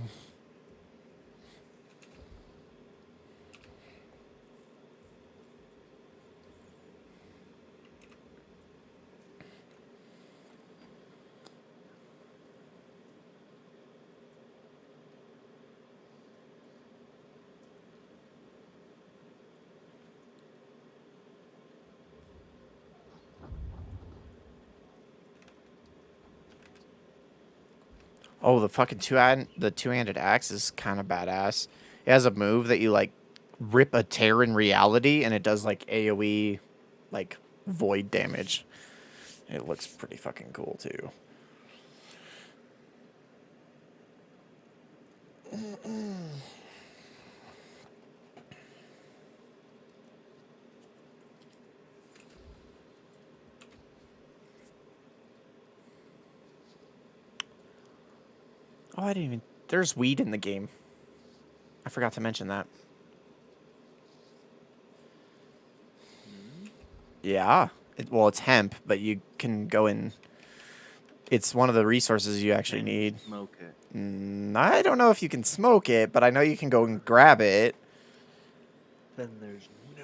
Oh, the fucking two-handed axe is kind of badass. It has a move that you like rip a tear in reality, and it does like AOE, like void damage. It looks pretty fucking cool too. Oh, I didn't even. There's weed in the game. I forgot to mention that. Yeah. Well, it's hemp, but you can go in. It's one of the resources you actually And need. Smoke it. I don't know if you can smoke it, but I know you can go and grab it. Then there's no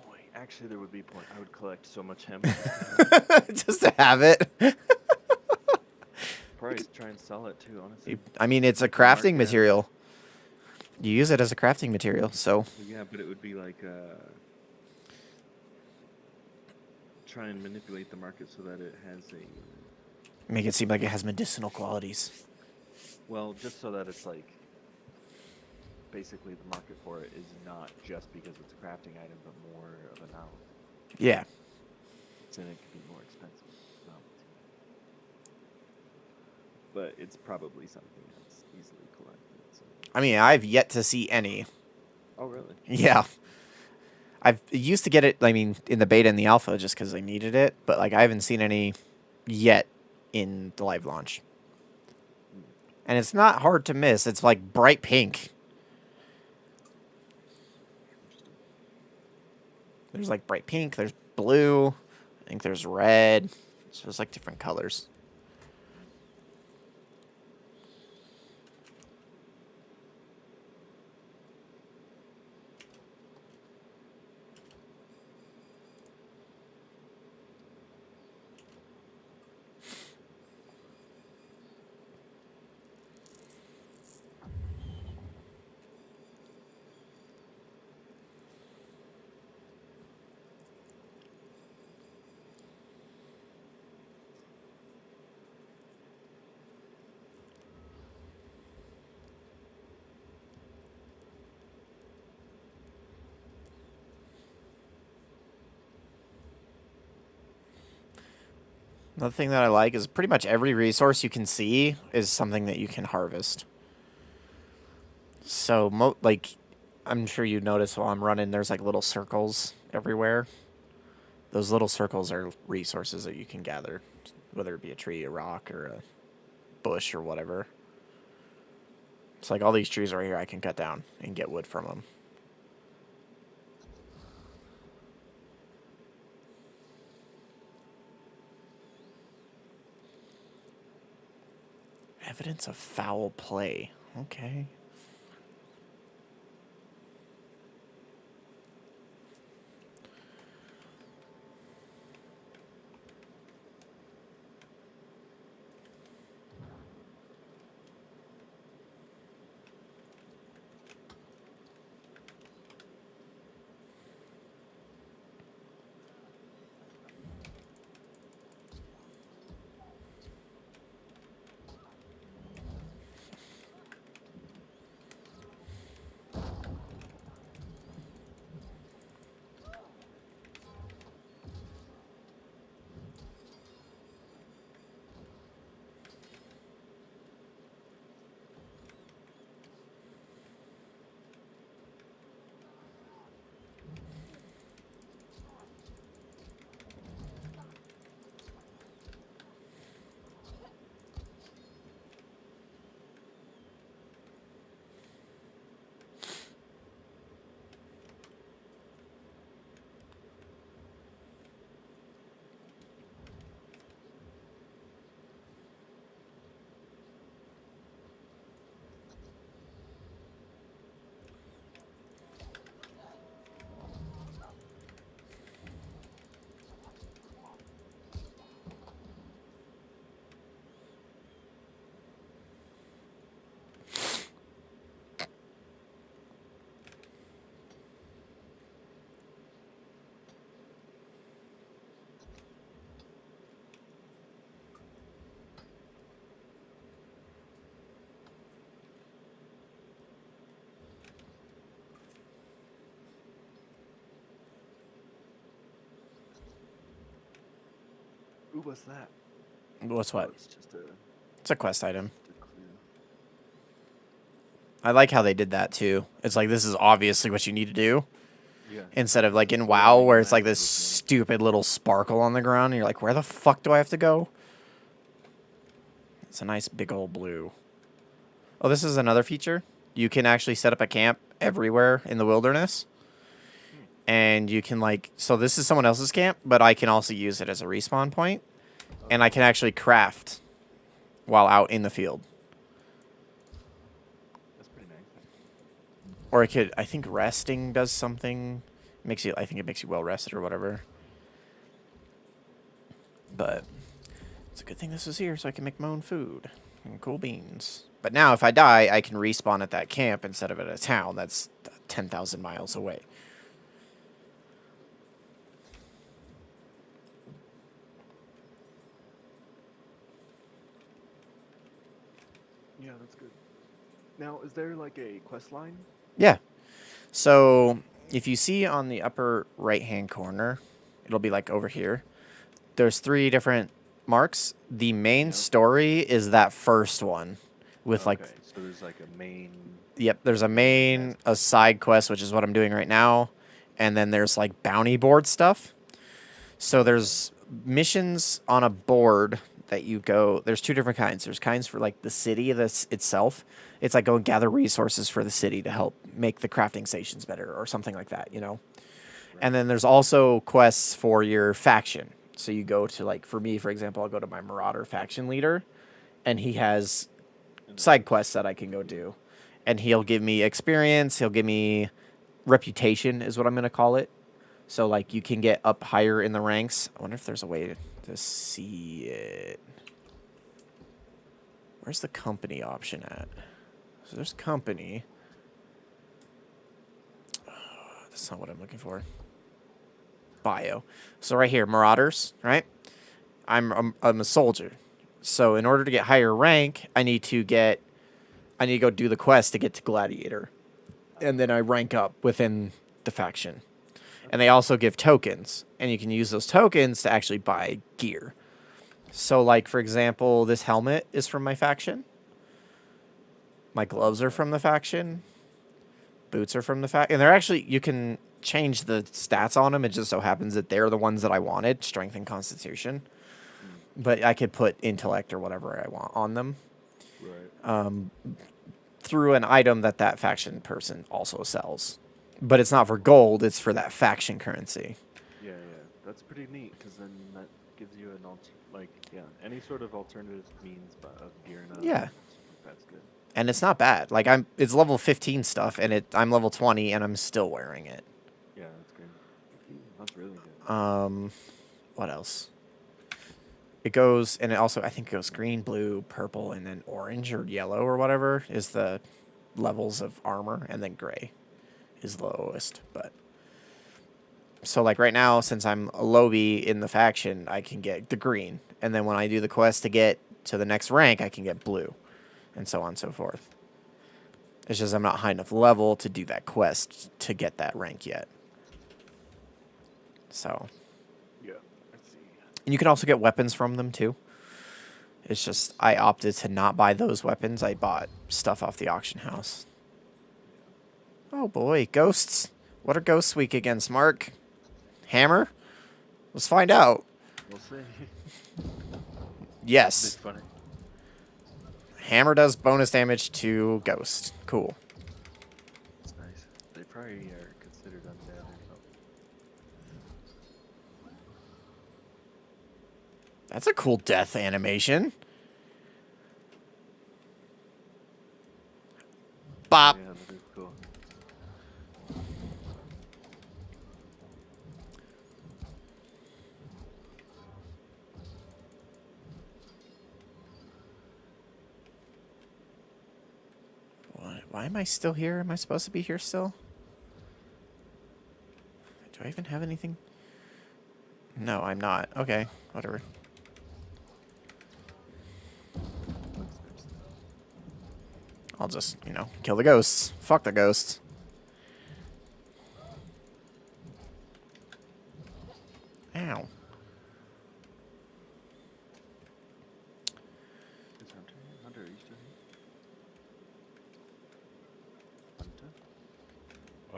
point. Actually, there would be point. I would collect so much hemp. Just to have it. Probably try and sell it too, honestly. I mean, it's a Like the market crafting has- material. You use it as a crafting material, so Well, yeah, but it would be like try and manipulate the market so that it has a make it seem like it has medicinal qualities. well, just so that it's like basically the market for it is not just because it's a crafting item, but more of an out. Yeah. Then it could be more expensive. So. But it's probably something that's easily collected. So. I mean, I've yet to see any. Oh, really? Yeah. I've used to get it, I mean, in the beta and the alpha just because I needed it, but like I haven't seen any yet in the live launch. And it's not hard to miss. It's like bright pink. There's like bright pink, there's blue, I think there's red. So there's like different colors. Another thing that I like is pretty much every resource you can see is something that you can harvest. So, like, I'm sure you notice while I'm running, there's like little circles everywhere. Those little circles are resources that you can gather, whether it be a tree, a rock, or a bush, or whatever. It's like all these trees right here I can cut down and get wood from them. Evidence of foul play. Okay. Ooh, what's that? What's Oh, what? it's just a It's a quest item. clue. I like how they did that too. It's like this is obviously what you need to do. Yeah. Instead of like in Well, WoW you where it's like imagine this with me. stupid little sparkle on the ground and you're like, where the fuck do I have to go? It's a nice big old blue. Oh, this is another feature. You can actually set up a camp everywhere in the wilderness. And you can like, so this is someone else's camp, but I can also use it as a respawn point. And I can actually craft while out in the field. That's pretty nice. Or I could, I think resting does something. Makes you, I think it makes you well rested or whatever. But it's a good thing this is here so I can make my own food and cool beans. But now if I die, I can respawn at that camp instead of at a town that's 10,000 miles away. Yeah, that's good. Now, is there like a quest line? Yeah. So if you see on the upper right hand corner, it'll be like over here. There's 3 different marks. The main Yep. story is that first one with like, Okay, so there's like a main. yep, there's a main, a side quest, which is what I'm doing right now. And then there's like bounty board stuff. So there's missions on a board that you go. There's 2 different kinds. There's kinds for like the city itself. It's like go and gather resources for the city to help make the crafting stations better or something like that, you know? And then there's also quests for your faction. So you go to like, for me, for example, I'll go to my Marauder faction leader and he has side quests that I can go do. And he'll give me experience. He'll give me reputation is what I'm going to call it. So like you can get up higher in the ranks. I wonder if there's a way to see it. Where's the company option at? So there's company. That's not what I'm looking for. Bio. So right here, Marauders, right? I'm a soldier. So in order to get higher rank, I need to go do the quest to get to Gladiator. And then I rank up within the faction. And they also give tokens, and you can use those tokens to actually buy gear. So like for example, this helmet is from my faction. My gloves are from the faction. Boots are from the faction. And they're actually, you can change the stats on them. It just so happens that they're the ones that I wanted, strength and constitution. But I could put intellect or whatever I want on them. Right. Through an item that faction person also sells. But it's not for gold, it's for that faction currency. Yeah, that's pretty neat because then that gives you an any sort of alternative means of gearing up. Yeah. That's good. And it's not bad. Like it's level 15 stuff and I'm level 20 and I'm still wearing it. Yeah, that's good. That's really good. What else? It goes, and it also, I think it goes green, blue, purple, and then orange or yellow or whatever is the levels of armor, and then gray is the lowest. But so like right now, since I'm a lowbie in the faction, I can get the green, and then when I do the quest to get to the next rank, I can get blue, and so on and so forth. It's just I'm not high enough level to do that quest to get that rank yet. So. Yeah, let's see. And you can also get weapons from them too. It's just I opted to not buy those weapons. I bought stuff off the auction house. Oh boy, ghosts. What are ghosts weak against, Mark? Hammer? Let's find out. We'll see. Yes. It's funny. Hammer does bonus damage to ghost. Cool. It's nice. They probably are considered undead or something. That's a cool death animation. Bop. Yeah, that is cool. Why am I still here? Am I supposed to be here still? Do I even have anything? No, I'm not. Okay, whatever. I'll just, kill the ghosts. Fuck the ghosts. Ow.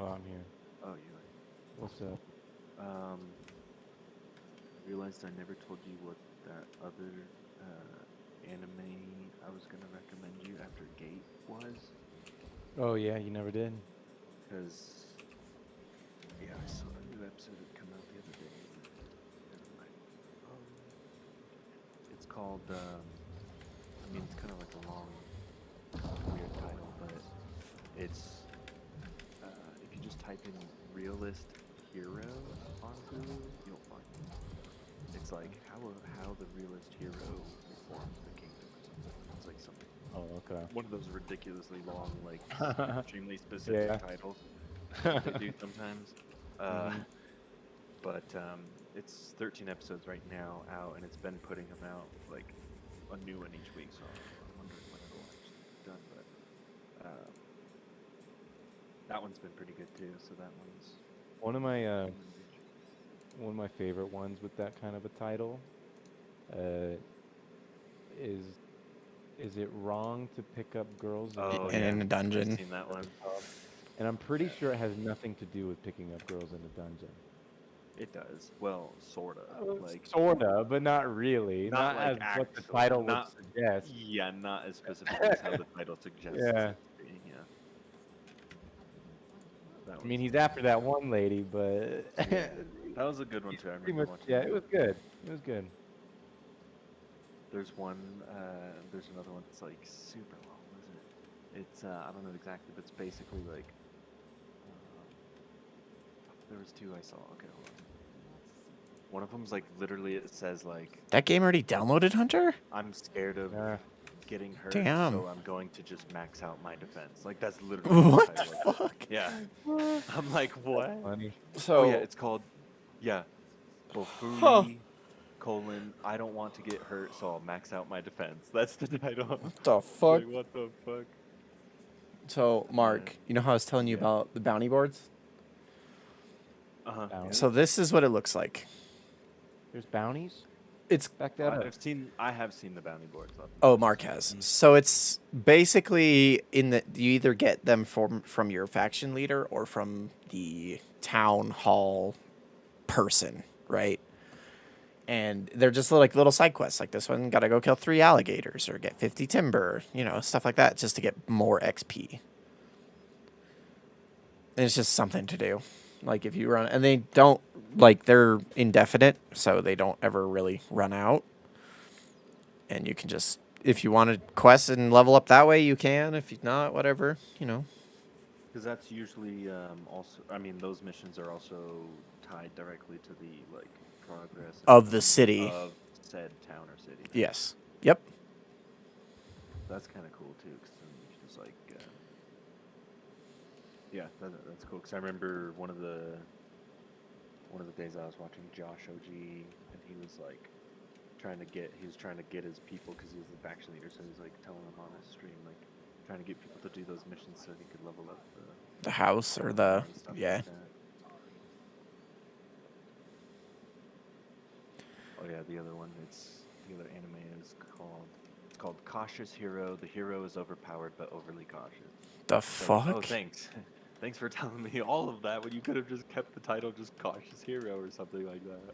Oh, I'm here. Oh, you like. What's up? Realized I never told you what that other anime I was gonna recommend you after Gate was, Oh yeah, you never did. because yeah, I saw a new episode had come out the other day. And I'm like, oh, it's called. I mean, it's kind of like a long, weird title, but it's if you just type in "realist hero" on Google, you'll find it. It's like how the realist hero reforms the kingdom or something. It's like something Oh, okay. one of those ridiculously long, like extremely Yeah. specific titles that they do sometimes. Mhm. But it's 13 episodes right now out, and it's been putting them out like a new one each week. So I'm wondering when it'll actually be done. But that one's been pretty good too. So that one's One of my recommendation. one of my favorite ones with that kind of a title is it wrong to pick up girls Oh And yeah, in a dungeon. I've seen that one. And I'm pretty sure it has nothing to do with picking up girls in a dungeon. It does. Well, sorta. Like Sorta, but not really. Not Not, like as what the actual- title not- would suggest. yeah, not as specific as how the title suggests. Yeah. It to be, yeah. That I mean, was- he's after that one lady, but Yeah. That was a good one too. I pretty remember much. watching. Yeah, that. it was good. It was good. There's one. There's another one that's like super long, isn't it? It's I don't know exactly, but it's basically like. There was two I saw. Okay, hold on. One of them's like literally it says like That game already downloaded, Hunter? I'm scared of Yeah. getting hurt, Damn. so I'm going to just max out my defense. Like that's literally What the title of it. fuck? Yeah. I'm like what? Funny. So, Oh yeah, it's called yeah. Bofuri, colon, I don't want to get hurt, so I'll max out my defense. That's the title. what the fuck? Like, what the fuck? So, Mark, you know how I was telling you Yeah. about the bounty boards? Uh-huh. Bounty. Yeah. So this is what it looks like. There's bounties. It's Back that up. I have seen the bounty boards. oh, Mark has. So it's basically in the you either get them from your faction leader or from the town hall person, right? And they're just like little side quests. Like this one, gotta go kill 3 alligators or get 50 timber, stuff like that, just to get more XP. And it's just something to do. Like if you run, and they don't like they're indefinite, so they don't ever really run out. And you can just, if you want to quest and level up that way, you can. If not, whatever, Because that's usually also. I mean, those missions are also tied directly to the like progress Of the and city. of said town or city. Yes. Yep. That's kind of cool too, because then you can just like. Yeah, that's cool. Because I remember one of the days I was watching Josh OG, and he was like he was trying to get his people because he was the faction leader, so he's like telling them on his stream, like trying to get people to do those missions so he could level up The house or and the stuff yeah. like that. Oh yeah, the other one. The other anime is called Cautious Hero. The hero is overpowered but overly cautious. The It's like, fuck? oh, thanks. Thanks for telling me all of that when you could have just kept the title just Cautious Hero or something like that.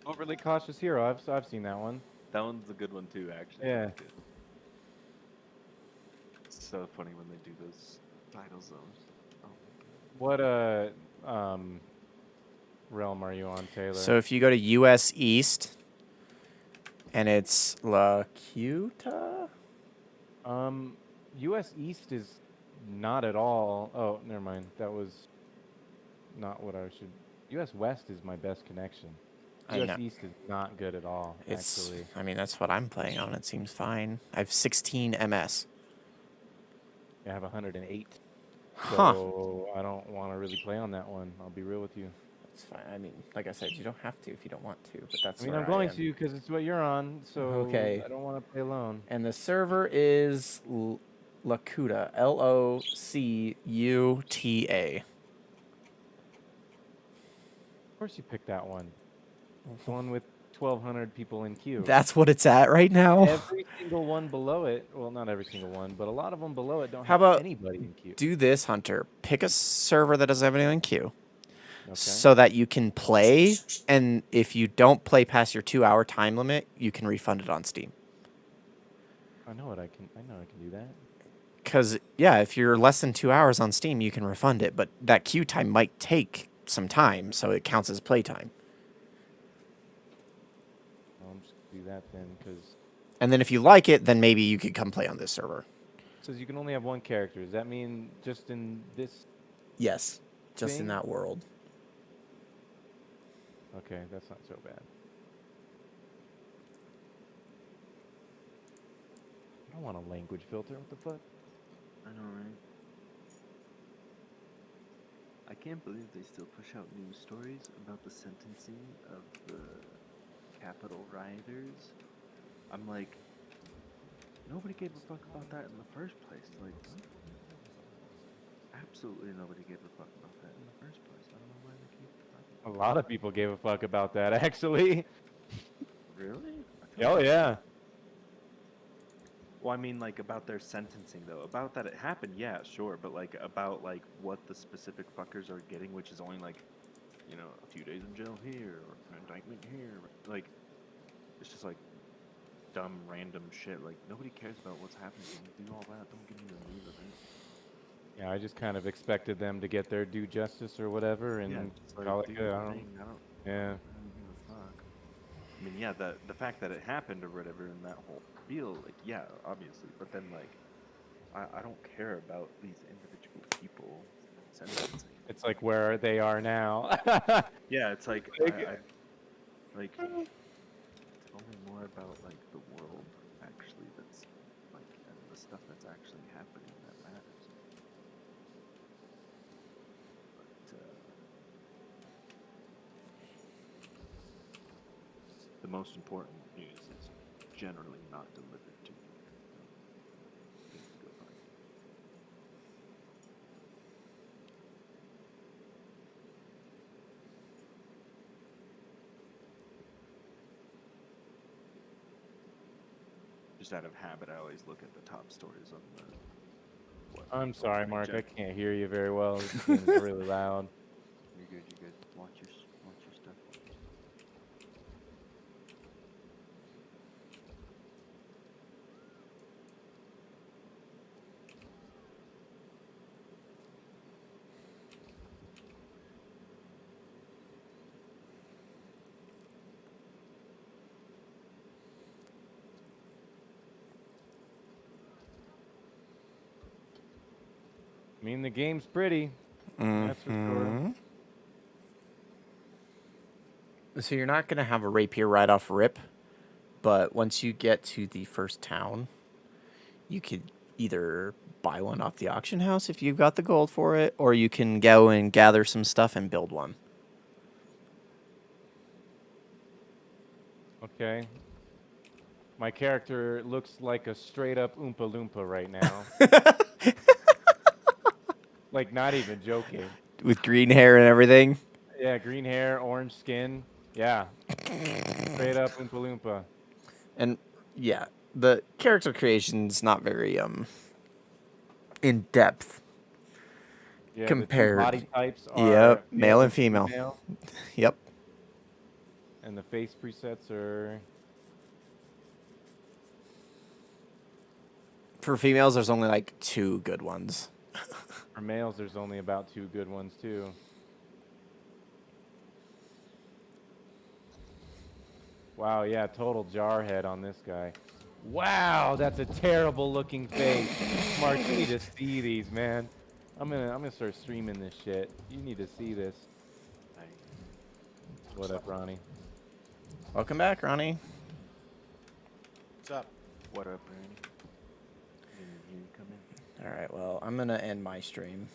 Overly cautious hero. I've seen that one. That one's a good one too, actually. Yeah. That's good. It's so funny when they do those titles though. Oh. What realm are you on, Taylor? So if you go to US East and it's La Cuta? U.S. East is not at all. Oh, never mind. That was not what I should. U.S. West is my best connection. I U.S. know. East is not good at all. It's Actually, I mean that's what I'm playing on. It seems fine. I have 16 MS. I have 108. Huh. So I don't want to really play on that one. I'll be real with you. That's fine. I mean, like I said, you don't have to if you don't want to, but that's I mean, where I'm going am. to because it's what you're on. So Okay. I don't want to play alone. And the server is Locuta, Locuta. Of course, you picked that one. The one with 1,200 people in queue. That's what it's at right now. Every single one below it, well, not every single one, but a lot of them below it don't How have about anybody in queue. Do this, Hunter. Pick a server that doesn't have anyone in queue, Okay. so that you can play. And if you don't play past your 2-hour time limit, you can refund it on Steam. I know I can do that. Because yeah, if you're less than 2 hours on Steam, you can refund it. But that queue time might take some time, so it counts as playtime. I'll just do that then, because And then if you like it, then maybe you could come play on this server. it says you can only have one character. Does that mean just in this? Yes, just in Thing? that world. Okay, that's not so bad. I don't want a language filter. What the fuck? I know, right? I can't believe they still push out news stories about the sentencing of the Capitol rioters. I'm like, nobody gave a fuck about that in the first place. Like, absolutely nobody gave a fuck about that in the first place. I don't know why they keep talking. A lot of people gave a fuck about that, actually. Really? I feel Oh like- yeah. Well, I mean, like, about their sentencing, though. About that it happened, yeah, sure. But, like, about, like, what the specific fuckers are getting, which is only, like, you know, a few days in jail here, or an indictment here. Like, it's just, like, dumb, random shit. Like, nobody cares about what's happening. Do all that. Don't give me the news of it. Yeah, I just kind of expected them to get their due justice or whatever, and Yeah, just let call it it do good. its I don't. thing. I don't Yeah. give a fuck. I mean, yeah, the fact that it happened or whatever in that whole deal, like, yeah, obviously. But then, like, I don't care about these individual people sentencing. It's like where they are now. Yeah, it's like, Like- like, it's only more about, like, the world, actually, that's, like, and the stuff that's actually happening that matters. But, the most important news is generally not delivered to you. You can go find it. Just out of habit, I always look at the top stories on the. I'm sorry, Mark. I Check. can't hear you very well. This game's really loud. You're good. You're good. Watch your stuff. I mean, the game's pretty. That's for sure. Mhm. So you're not gonna have a rapier right off rip, but once you get to the first town, you could either buy one off the auction house if you've got the gold for it, or you can go and gather some stuff and build one. Okay. My character looks like a straight up Oompa Loompa right now. Like, not even joking. With green hair and everything. Yeah, green hair, orange skin. Yeah. Straight up Oompa Loompa. And yeah, the character creation's not very in depth. Yeah, Compared. The two body types are Yep, male and female. Yep. And the face presets are. For females, there's only like 2 good ones. For males, there's only about 2 good ones, too. Wow, yeah, total jarhead on this guy. Wow, that's a terrible looking face. Mark, you need to see these, man. I'm gonna start streaming this shit. You need to see this. What up, Ronnie? Welcome back, Ronnie. What's up? What up, Randy? Didn't hear you come in. All right, well, I'm gonna end my stream.